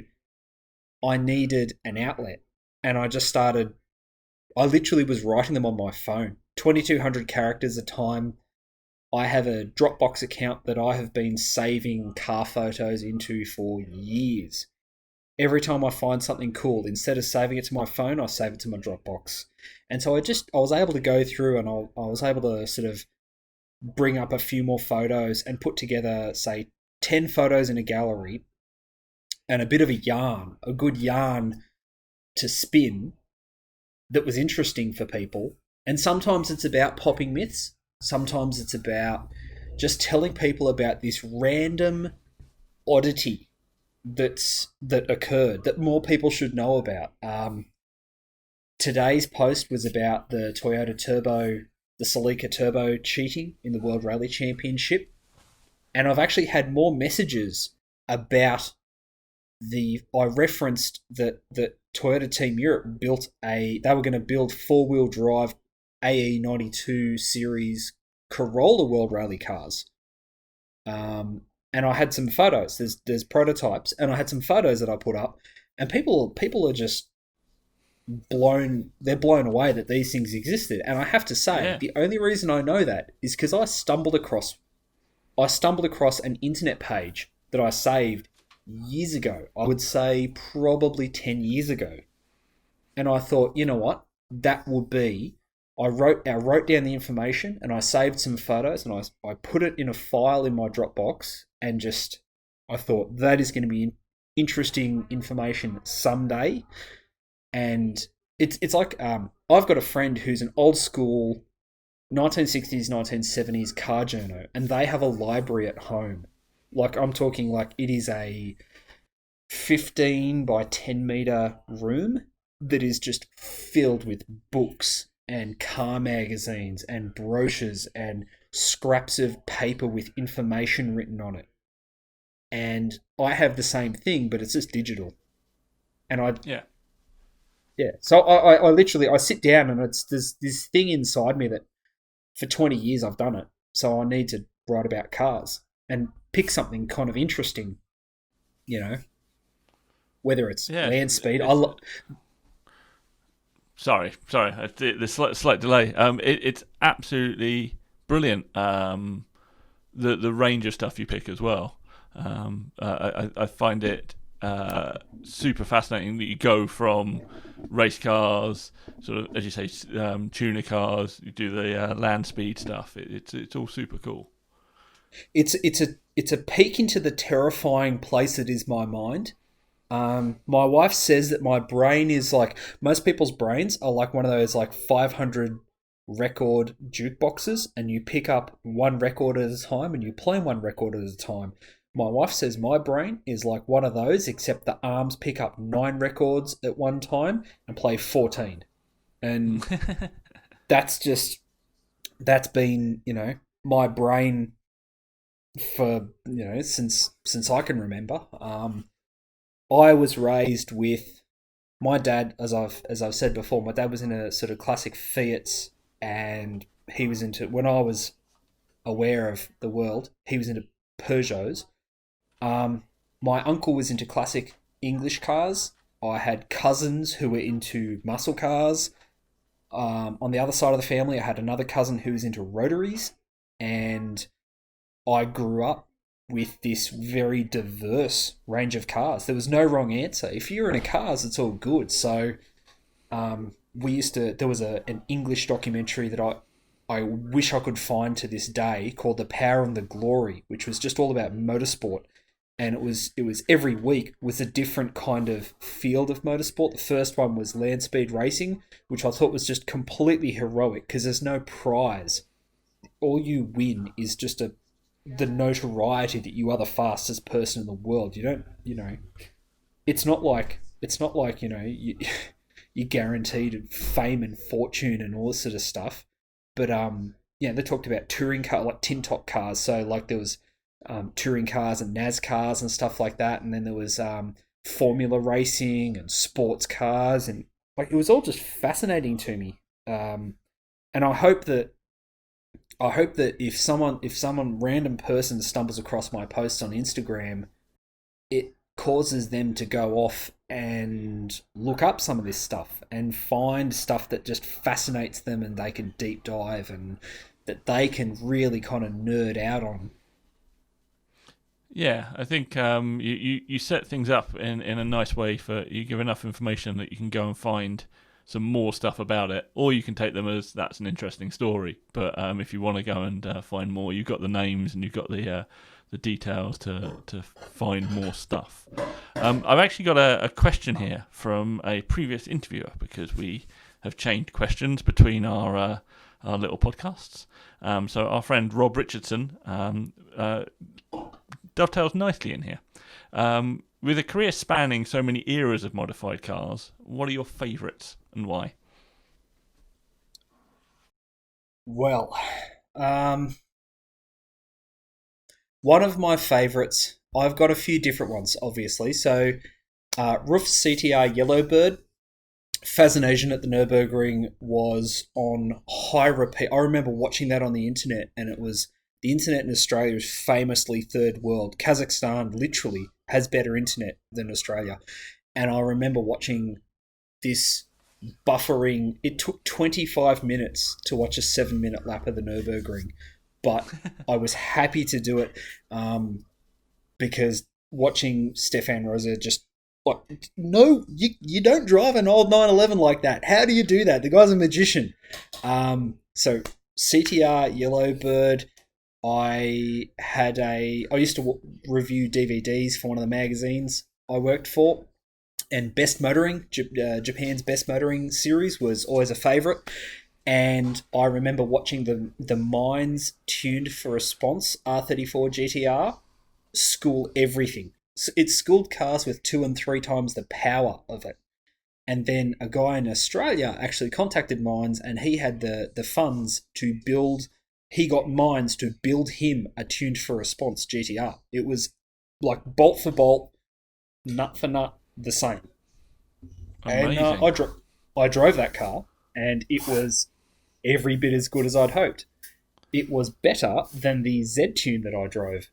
I needed an outlet. And I literally was writing them on my phone. 2,200 characters a time. I have a Dropbox account that I have been saving car photos into for years. Every time I find something cool, instead of saving it to my phone, I save it to my Dropbox. And so I was able to go through and I was able to sort of bring up a few more photos and put together, say, 10 photos in a gallery and a bit of a good yarn to spin. that was interesting for people. And sometimes it's about popping myths. Sometimes it's about just telling people about this random oddity that occurred that more people should know about. Today's post was about the Celica Turbo cheating in the World Rally Championship, and I've actually had more messages about I referenced that Toyota Team Europe they were going to build 4-wheel drive AE92 series Corolla World Rally cars. And I had some photos. There's prototypes, and I had some photos that I put up, and people are just blown away that these things existed. And I have to say, The only reason I know that is because I stumbled across an internet page that I saved years ago. I would say probably 10 years ago. And I thought, you know what? That would be... I wrote down the information, and I saved some photos, and I put it in a file in my Dropbox, and just... I thought, that is going to be interesting information someday. And it's like... I've got a friend who's an old school 1960s, 1970s car journo, and they have a library at home. Like, I'm talking like it is a 15 by 10 meter room that is just filled with books and car magazines and brochures and scraps of paper with information written on it. And I have the same thing, but it's just digital. And yeah. So I literally sit down, and there's this thing inside me that for 20 years I've done it. So I need to write about cars and pick something kind of interesting, whether it's land speed. Sorry, the slight delay. It's absolutely brilliant. The range of stuff you pick as well. I find it super fascinating that you go from race cars, sort of, as you say, tuner cars. You do the land speed stuff. It's all super cool. It's a peek into the terrifying place that is my mind. My wife says that my brain is like, most people's brains are like one of those like 500 record jukeboxes, and you pick up one record at a time and you play one record at a time. My wife says my brain is like one of those, except the arms pick up 9 records at one time and play 14. And that's been, my brain for, since I can remember. I was raised with my dad, as I've said before. My dad was in a sort of classic Fiats, and he was into, when I was aware of the world, he was into Peugeots. My uncle was into classic English cars. I had cousins who were into muscle cars. On the other side of the family, I had another cousin who was into rotaries, and I grew up with this very diverse range of cars. There was no wrong answer. If you're into cars, it's all good. So there was an English documentary that I wish I could find to this day, called The Power and the Glory, which was just all about motorsport. And it was every week was a different kind of field of motorsport. The first one was land speed racing, which I thought was just completely heroic because there's no prize. All you win is just the notoriety that you are the fastest person in the world. You don't, it's not like you're guaranteed fame and fortune and all this sort of stuff. But they talked about touring car, like tin top cars. So like there was touring cars and NASCARs and stuff like that, and then there was formula racing and sports cars, and like it was all just fascinating to me. And I hope that if some random person stumbles across my posts on Instagram, it causes them to go off and look up some of this stuff and find stuff that just fascinates them, and they can deep dive, and that they can really kind of nerd out on. Yeah, I think you set things up in a nice way. For you give enough information that you can go and find some more stuff about it, or you can take them as that's an interesting story. But if you want to go and find more, you've got the names and you've got the details to find more stuff. I've actually got a question here from a previous interviewer, because we have chained questions between our little podcasts. So our friend Rob Richardson dovetails nicely in here. With a career spanning so many eras of modified cars, what are your favourites and why? Well, um, one of my favourites, I've got a few different ones, obviously. So, Roof's CTR Yellowbird, Fascination at the Nürburgring was on high repeat. I remember watching that on the internet, and it was the internet in Australia is famously third world. Kazakhstan literally has better internet than Australia. And I remember watching this buffering. It took 25 minutes to watch a 7 minute lap of the Nürburgring, but I was happy to do it because watching Stefan Rosa just like, no, you don't drive an old 911 like that. How do you do that? The guy's a magician. So CTR Yellowbird. I used to review DVDs for one of the magazines I worked for, and Best Motoring, Japan's Best Motoring series was always a favourite. And I remember watching the Mines Tuned for Response R34 GTR school everything. It schooled cars with 2 and 3 times the power of it. And then a guy in Australia actually contacted Mines, and he had the funds to build. He got Mines to build him a Tuned for Response GTR. It was like bolt for bolt, nut for nut, the same. Amazing. And I drove that car, and it was every bit as good as I'd hoped. It was better than the Z-Tune that I drove.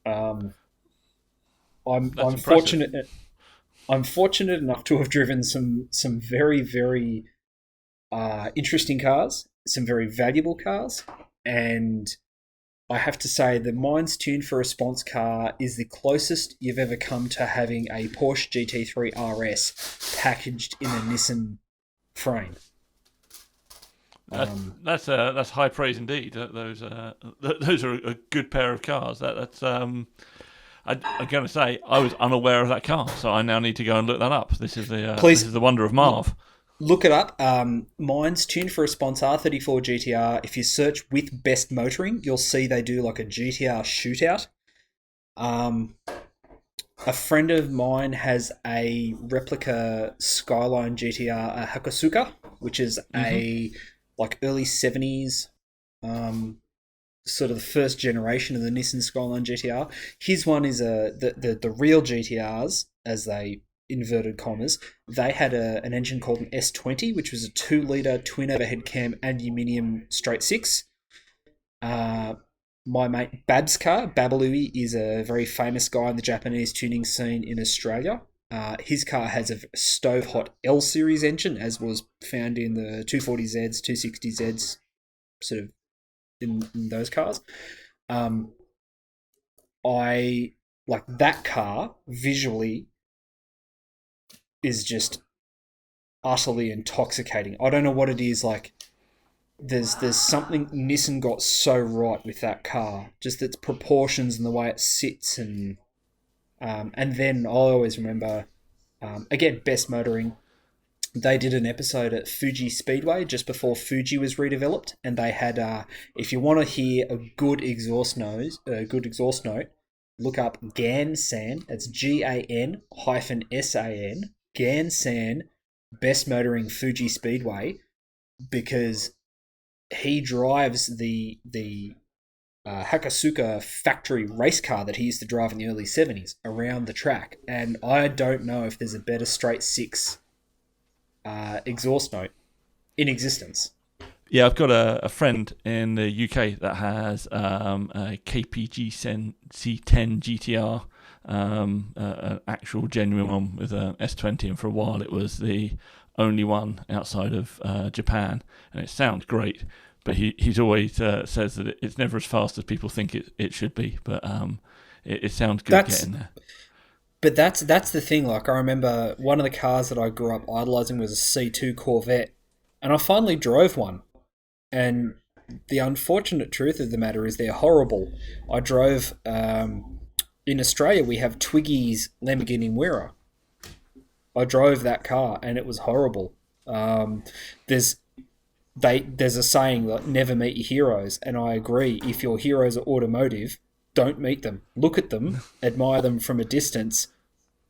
I'm fortunate. I'm fortunate enough to have driven some very very interesting cars, some very valuable cars, and I have to say the Mines Tuned for Response car is the closest you've ever come to having a Porsche GT3 RS packaged in a Nissan frame. That's high praise indeed. Those are a good pair of cars. I'm going to say I was unaware of that car, so I now need to go and look that up. This is the wonder of Marv. Look it up. Mine's Tuned for Response R34 GTR. If you search with Best Motoring, you'll see they do like a GTR shootout. A friend of mine has a replica Skyline GTR Hakosuka, which is a like early 70s, sort of the first generation of the Nissan Skyline GTR. His one is the real GTRs, as they inverted commas. They had an engine called an S20, which was a 2-litre twin overhead cam aluminium straight six. My mate Bab's car, Babalui, is a very famous guy in the Japanese tuning scene in Australia. His car has a stove-hot L-series engine, as was found in the 240Zs, 260Zs, sort of in those cars. I like that car visually is just utterly intoxicating. I don't know what it is. Like, there's something Nissan got so right with that car, just its proportions and the way it sits, and then I always remember, again, Best Motoring. They did an episode at Fuji Speedway just before Fuji was redeveloped, and they had, if you want to hear a good exhaust note, look up Gansan. That's GAN-SAN. Gansan, Best Motoring Fuji Speedway, because he drives the Hakosuka factory race car that he used to drive in the early 70s around the track, and I don't know if there's a better straight six exhaust note in existence. Yeah, I've got a friend in the UK that has a KPG C10 GTR, an actual genuine one with a S20, and for a while it was the only one outside of Japan, and it sounds great. But he's always says that it's never as fast as people think it should be, but it sounds good getting there. But that's the thing. Like, I remember one of the cars that I grew up idolising was a C2 Corvette, and I finally drove one. And the unfortunate truth of the matter is they're horrible. I drove, in Australia, we have Twiggy's Lamborghini Miura. I drove that car, and it was horrible. There's there's a saying that never meet your heroes, and I agree. If your heroes are automotive, don't meet them. Look at them, admire them from a distance,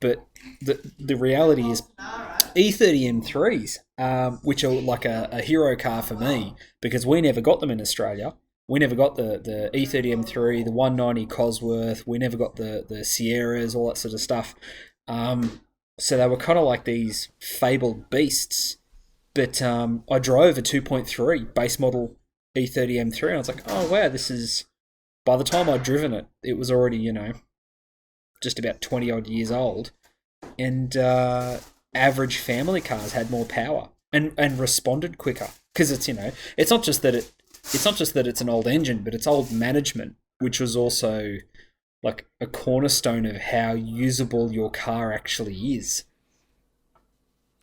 but the reality is E30 M3s, which are like a hero car for me because we never got them in Australia. We never got the E30 M3, the 190 Cosworth. We never got the Sierras, all that sort of stuff. So they were kind of like these fabled beasts. But I drove a 2.3 base model E30 M3, and I was like, oh wow, this is. By the time I'd driven it, it was already just about 20 odd years old, and average family cars had more power and responded quicker because it's not just that it's an old engine, but it's old management, which was also like a cornerstone of how usable your car actually is.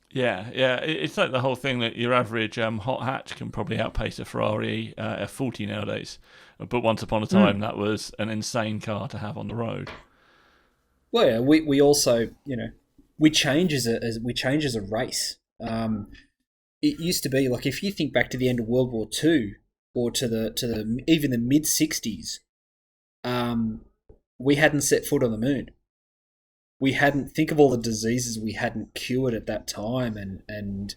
Yeah. It's like the whole thing that your average hot hatch can probably outpace a Ferrari F40 nowadays. But once upon a time, that was an insane car to have on the road. Well, yeah, we also we change as a race. It used to be like if you think back to the end of World War Two or to the even the mid 60s, we hadn't set foot on the moon. We hadn't think of all the diseases we hadn't cured at that time, and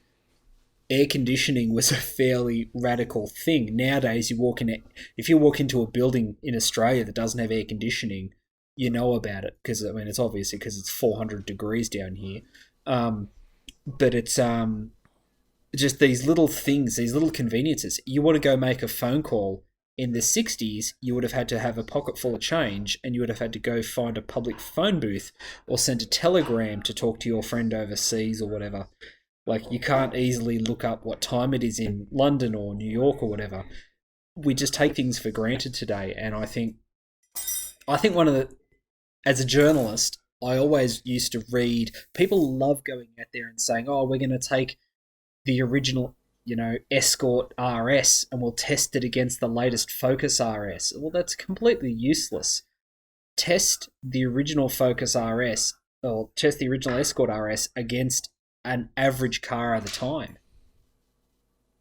air conditioning was a fairly radical thing. Nowadays, if you walk into a building in Australia that doesn't have air conditioning, you know about it because it's obviously because it's 400 degrees down here. But it's just these little things, these little conveniences. You want to go make a phone call in the 60s, you would have had to have a pocket full of change and you would have had to go find a public phone booth or send a telegram to talk to your friend overseas or whatever. Like, you can't easily look up what time it is in London or New York or whatever. We just take things for granted today, and I think as a journalist, I always used to read. People love going out there and saying, "Oh, we're going to take the original, Escort RS and we'll test it against the latest Focus RS." Well, that's completely useless. Test the original Focus RS or test the original Escort RS against an average car at the time.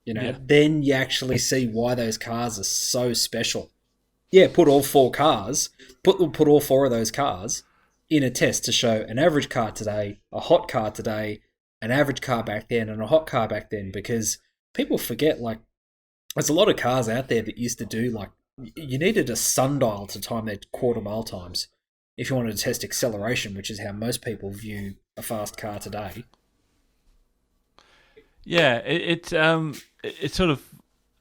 Yeah. Then you actually see why those cars are so special. Yeah, put all all four of those cars in a test to show an average car today, a hot car today, an average car back then, and a hot car back then, because people forget, like, there's a lot of cars out there that used to do, like, you needed a sundial to time their quarter mile times if you wanted to test acceleration, which is how most people view a fast car today. Yeah, it's sort of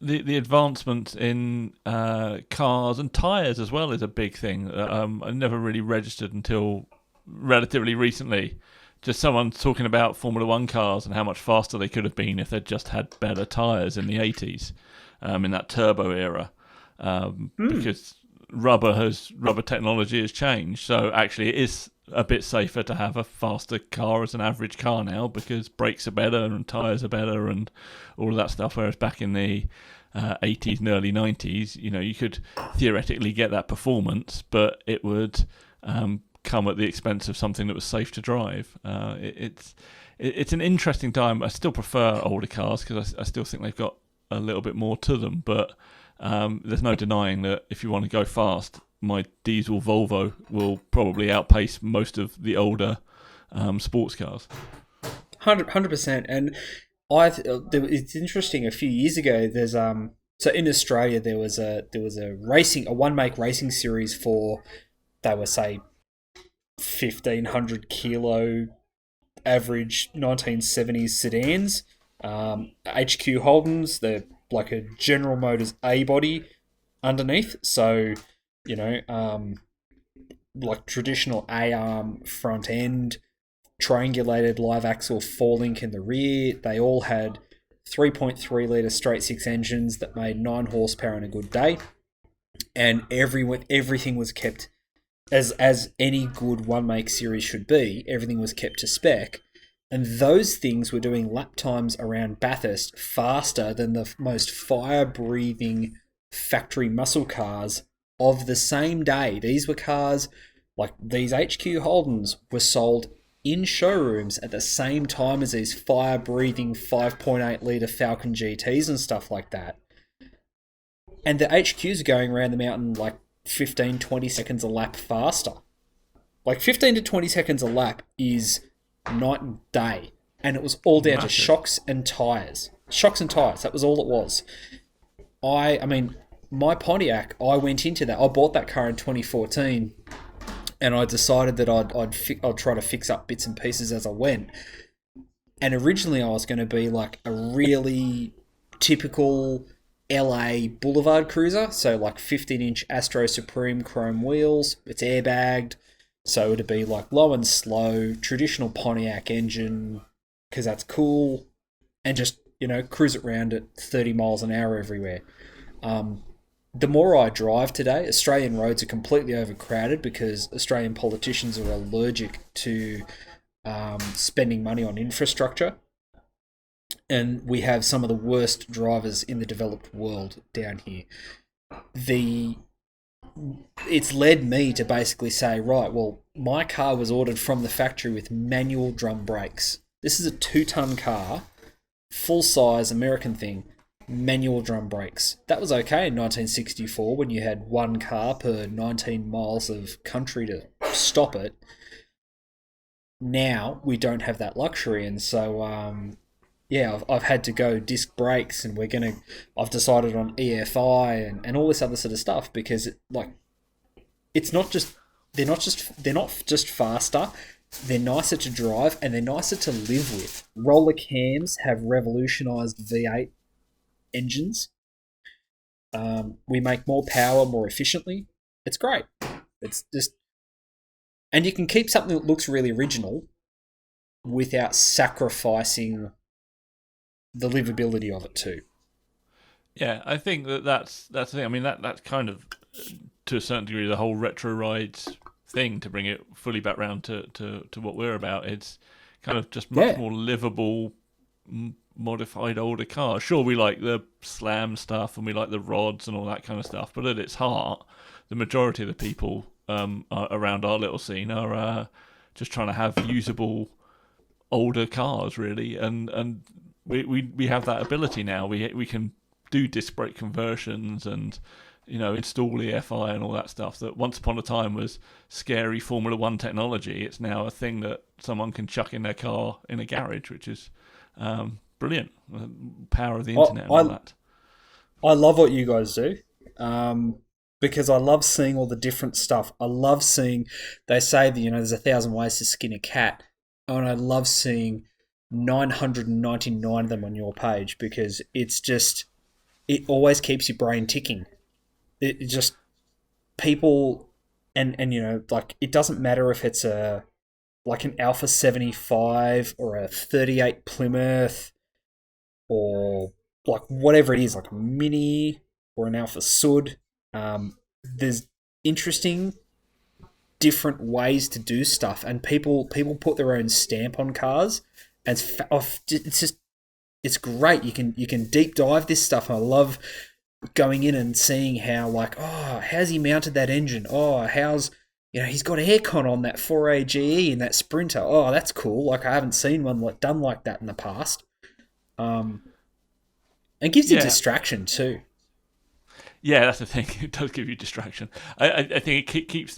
the advancement in cars and tires as well is a big thing that I never really registered until relatively recently. Just someone talking about Formula One cars and how much faster they could have been if they'd just had better tires in the 80s, in that turbo era, because rubber technology has changed. So actually, it is a bit safer to have a faster car as an average car now because brakes are better and tires are better and all of that stuff. Whereas back in the 80s and early 90s, you could theoretically get that performance, but it would come at the expense of something that was safe to drive. It's an interesting time. I still prefer older cars because I still think they've got a little bit more to them, but there's no denying that if you want to go fast, my diesel Volvo will probably outpace most of the older sports cars. 100%. And it's interesting. A few years ago, there's so in Australia there was a one make racing series for, they were, say, 1,500 kilo average 1970s sedans, HQ Holdens. They're like a General Motors A body underneath, so like traditional A-arm front end, triangulated live axle 4-link in the rear. They all had 3.3 litre straight six engines that made 9 horsepower in a good day, and everything was kept as any good one make series should be. Everything was kept to spec, and those things were doing lap times around Bathurst faster than the most fire-breathing factory muscle cars of the same day. These were cars, like these HQ Holdens were sold in showrooms at the same time as these fire-breathing 5.8 litre Falcon GTs and stuff like that. And the HQs are going around the mountain like 15, 20 seconds a lap faster. Like 15 to 20 seconds a lap is night and day. And it was all down to shocks and tyres. Shocks and tyres, that was all it was. I mean, my Pontiac, I went into that. I bought that car in 2014, and I decided that I'd try to fix up bits and pieces as I went. And originally I was going to be like a really typical LA Boulevard cruiser, so like 15-inch Astro Supreme chrome wheels. It's airbagged, so it'd be like low and slow, traditional Pontiac engine, because that's cool, and just, cruise it around at 30 miles an hour everywhere. The more I drive today, Australian roads are completely overcrowded because Australian politicians are allergic to spending money on infrastructure. And we have some of the worst drivers in the developed world down here. It's led me to basically say, right, well, my car was ordered from the factory with manual drum brakes. This is a 2-ton car, full-size American thing, manual drum brakes. That was okay in 1964 when you had one car per 19 miles of country to stop it. Now we don't have that luxury, and so I've had to go disc brakes, and I've decided on EFI and all this other sort of stuff, because they're not just faster, they're nicer to drive, and they're nicer to live with. Roller cams have revolutionised V8 engines. We make more power more efficiently. It's great. It's just, and you can keep something that looks really original without sacrificing the livability of it too. Yeah, I think that's the thing. I mean, that's kind of, to a certain degree, the whole retro rides thing, to bring it fully back round to what we're about. It's kind of just much more livable, modified older cars. Sure, we like the slam stuff and we like the rods and all that kind of stuff, but at its heart, the majority of the people around our little scene are just trying to have usable older cars, really, and we have that ability now. We can do disc brake conversions and install EFI and all that stuff that once upon a time was scary Formula One technology. It's now a thing that someone can chuck in their car in a garage, which is brilliant. The power of the internet and all that. I love what you guys do, because I love seeing all the different stuff. I love seeing, they say that, there's 1,000 ways to skin a cat, and I love seeing 999 of them on your page, because it's just, it always keeps your brain ticking. It just, people, and it doesn't matter if it's an Alpha 75 or a 38 Plymouth, or whatever it is, like a Mini or an Alpha Sud. There's interesting, different ways to do stuff, and people put their own stamp on cars, and it's great. You can deep dive this stuff. I love going in and seeing how, how's he mounted that engine? Oh, how's, he's got aircon on that 4AGE in that Sprinter. Oh, that's cool. I haven't seen one done like that in the past. And gives you distraction too. Yeah, that's the thing. It does give you distraction. I think it keeps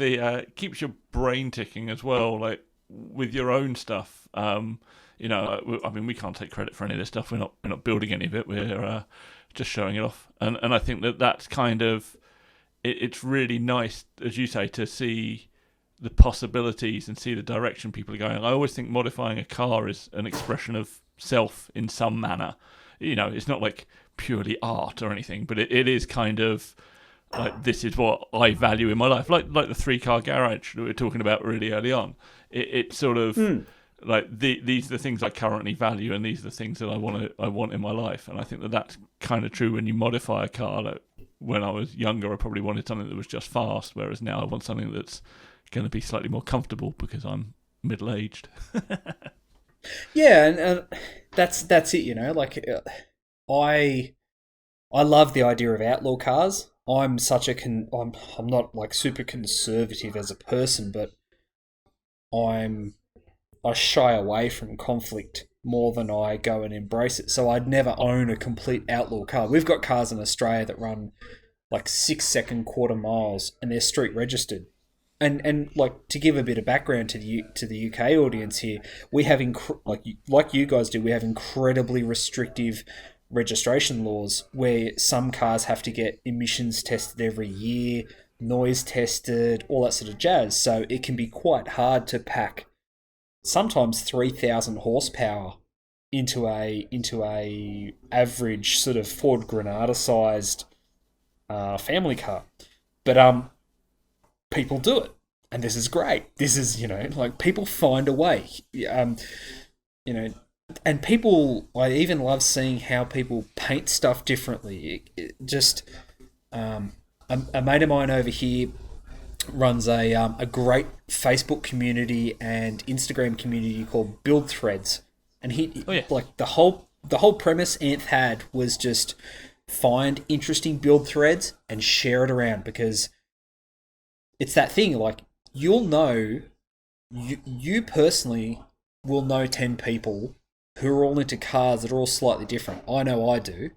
your brain ticking as well, like with your own stuff. I mean, we can't take credit for any of this stuff. We're not building any of it. We're just showing it off. And I think that's kind of, it's really nice, as you say, to see the possibilities and see the direction people are going. I always think modifying a car is an expression of self in some manner. It's not like purely art or anything, but it is kind of like, this is what I value in my life. Like the 3-car garage that we were talking about really early on. It's sort of like these are the things I currently value, and these are the things that I want in my life. And I think that's kind of true when you modify a car. Like when I was younger, I probably wanted something that was just fast, whereas now I want something that's going to be slightly more comfortable because I'm middle-aged. Yeah, and that's it. I love the idea of outlaw cars. I'm not super conservative as a person, but I'm I shy away from conflict more than I go and embrace it. So I'd never own a complete outlaw car. We've got cars in Australia that run like 6-second quarter miles and they're street registered. And like to give a bit of background to the UK audience here, we have like you guys do, we have incredibly restrictive registration laws where some cars have to get emissions tested every year, noise tested, all that sort of jazz. So it can be quite hard to pack sometimes 3,000 horsepower into a average sort of Ford Granada sized family car. But people do it, and this is great. This is, like, people find a way. And people, I even love seeing how people paint stuff differently. It just a mate of mine over here runs a great Facebook community and Instagram community called Build Threads, and like the whole premise Anth had was just find interesting build threads and share it around, because it's that thing, like, you'll know, you personally will know 10 people who are all into cars that are all slightly different. I know I do.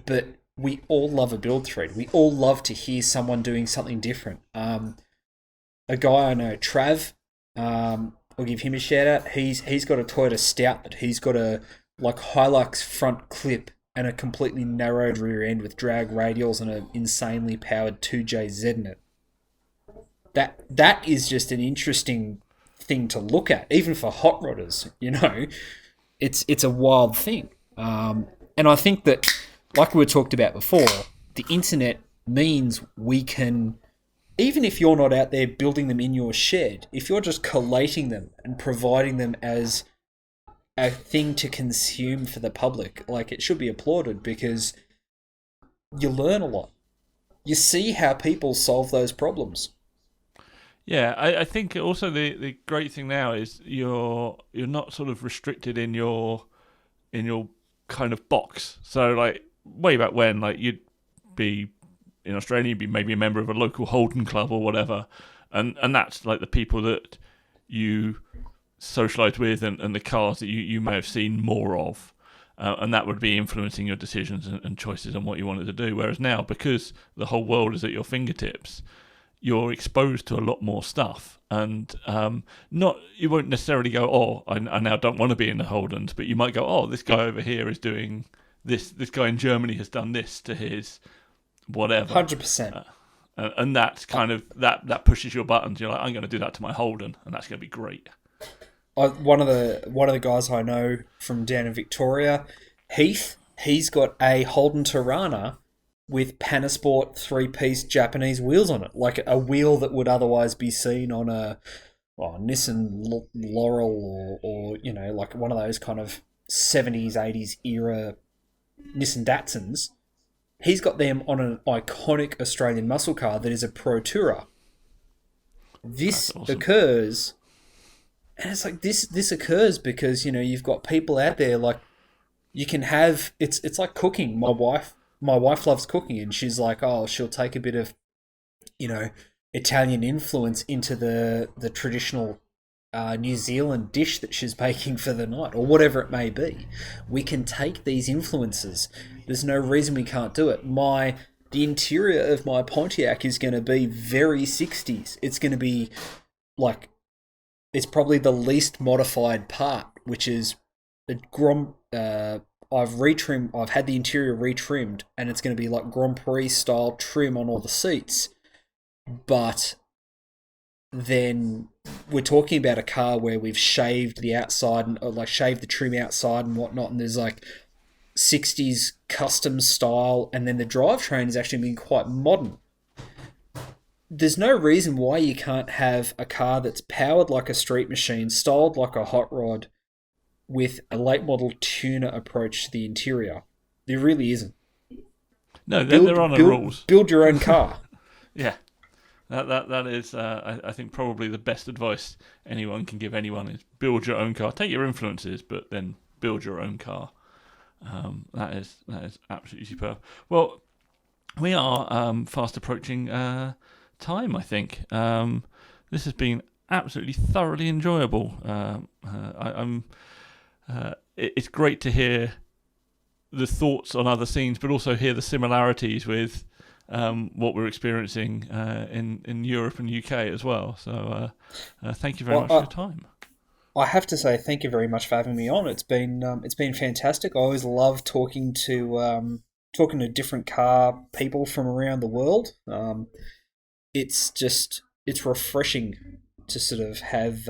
But we all love a build thread. We all love to hear someone doing something different. A guy I know, Trav, I'll give him a shout out. He's got a Toyota Stout, but he's got a like Hilux front clip and a completely narrowed rear end with drag radials and an insanely powered 2JZ in it. That is just an interesting thing to look at, even for hot rodders. It's a wild thing. And I think that, like we talked about before, the internet means we can, even if you're not out there building them in your shed, if you're just collating them and providing them as a thing to consume for the public, like, it should be applauded, because you learn a lot. You see how people solve those problems. Yeah, I think also the great thing now is you're not sort of restricted in your kind of box. So, like, way back when, like, you'd be in Australia, you'd be maybe a member of a local Holden club or whatever, and that's like the people that you socialise with and the cars that you may have seen more of, and that would be influencing your decisions and choices on what you wanted to do. Whereas now, because the whole world is at your fingertips, you're exposed to a lot more stuff, and you won't necessarily go, oh, I now don't want to be in the Holdens, but you might go, oh, this guy over here is doing this. This guy in Germany has done this to his whatever. 100%. And that's kind of that pushes your buttons. You're like, I'm going to do that to my Holden, and that's going to be great. One of the guys I know from down in Victoria, Heath, he's got a Holden Tirana with Panasport 3-piece Japanese wheels on it, like a wheel that would otherwise be seen on a Nissan Laurel or like one of those kind of 70s, 80s era Nissan Datsuns. He's got them on an iconic Australian muscle car that is a Pro Tourer. This awesome. Occurs, and it's like this occurs because you've got people out there, like, you can have it's like cooking. My wife loves cooking, and she's like, oh, she'll take a bit of, Italian influence into the traditional New Zealand dish that she's baking for the night, or whatever it may be. We can take these influences. There's no reason we can't do it. The interior of my Pontiac is going to be very 60s. It's going to be like, it's probably the least modified part, which is the I've had the interior retrimmed, and it's going to be like Grand Prix style trim on all the seats. But then we're talking about a car where we've shaved the outside and shaved the trim outside and whatnot, and there's like 60s custom style, and then the drivetrain is actually being quite modern. There's no reason why you can't have a car that's powered like a street machine, styled like a hot rod, with a late model tuner approach to the interior. There really isn't. No, there are no rules. Build your own car. Yeah. That is, I think, probably the best advice anyone can give anyone is build your own car. Take your influences, but then build your own car. That is absolutely superb. Well, we are fast approaching time, I think. This has been absolutely thoroughly enjoyable. It's great to hear the thoughts on other scenes, but also hear the similarities with what we're experiencing in Europe and UK as well. So thank you very much for your time. I have to say thank you very much for having me on. It's been fantastic. I always love talking to different car people from around the world. It's refreshing to sort of have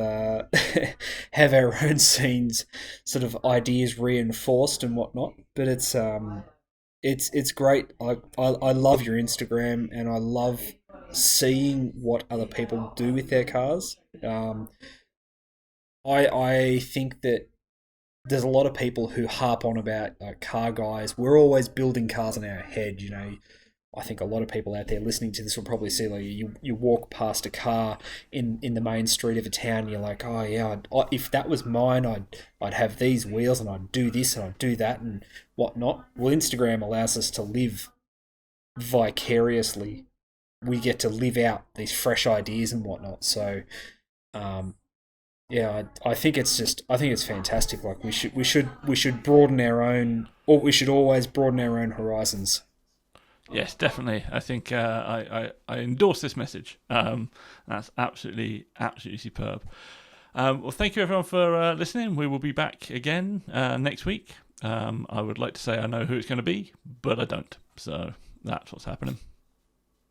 have our own scenes, sort of ideas reinforced and whatnot. But it's great. I love your Instagram, and I love seeing what other people do with their cars. I think that there's a lot of people who harp on about car guys. We're always building cars in our head, you know. I think a lot of people out there listening to this will probably see, like, you walk past a car in the main street of a town, and you're like, oh yeah, if that was mine, I'd have these wheels, and I'd do this and I'd do that and whatnot. Well, Instagram allows us to live vicariously. We get to live out these fresh ideas and whatnot. So, yeah, I think it's fantastic. Like, we should broaden our own, or we should always broaden our own horizons. Yes, definitely. I think I endorse this message. That's absolutely superb. Well, thank you everyone for listening. We will be back again next week. I would like to say I know who it's going to be, but I don't. So that's what's happening.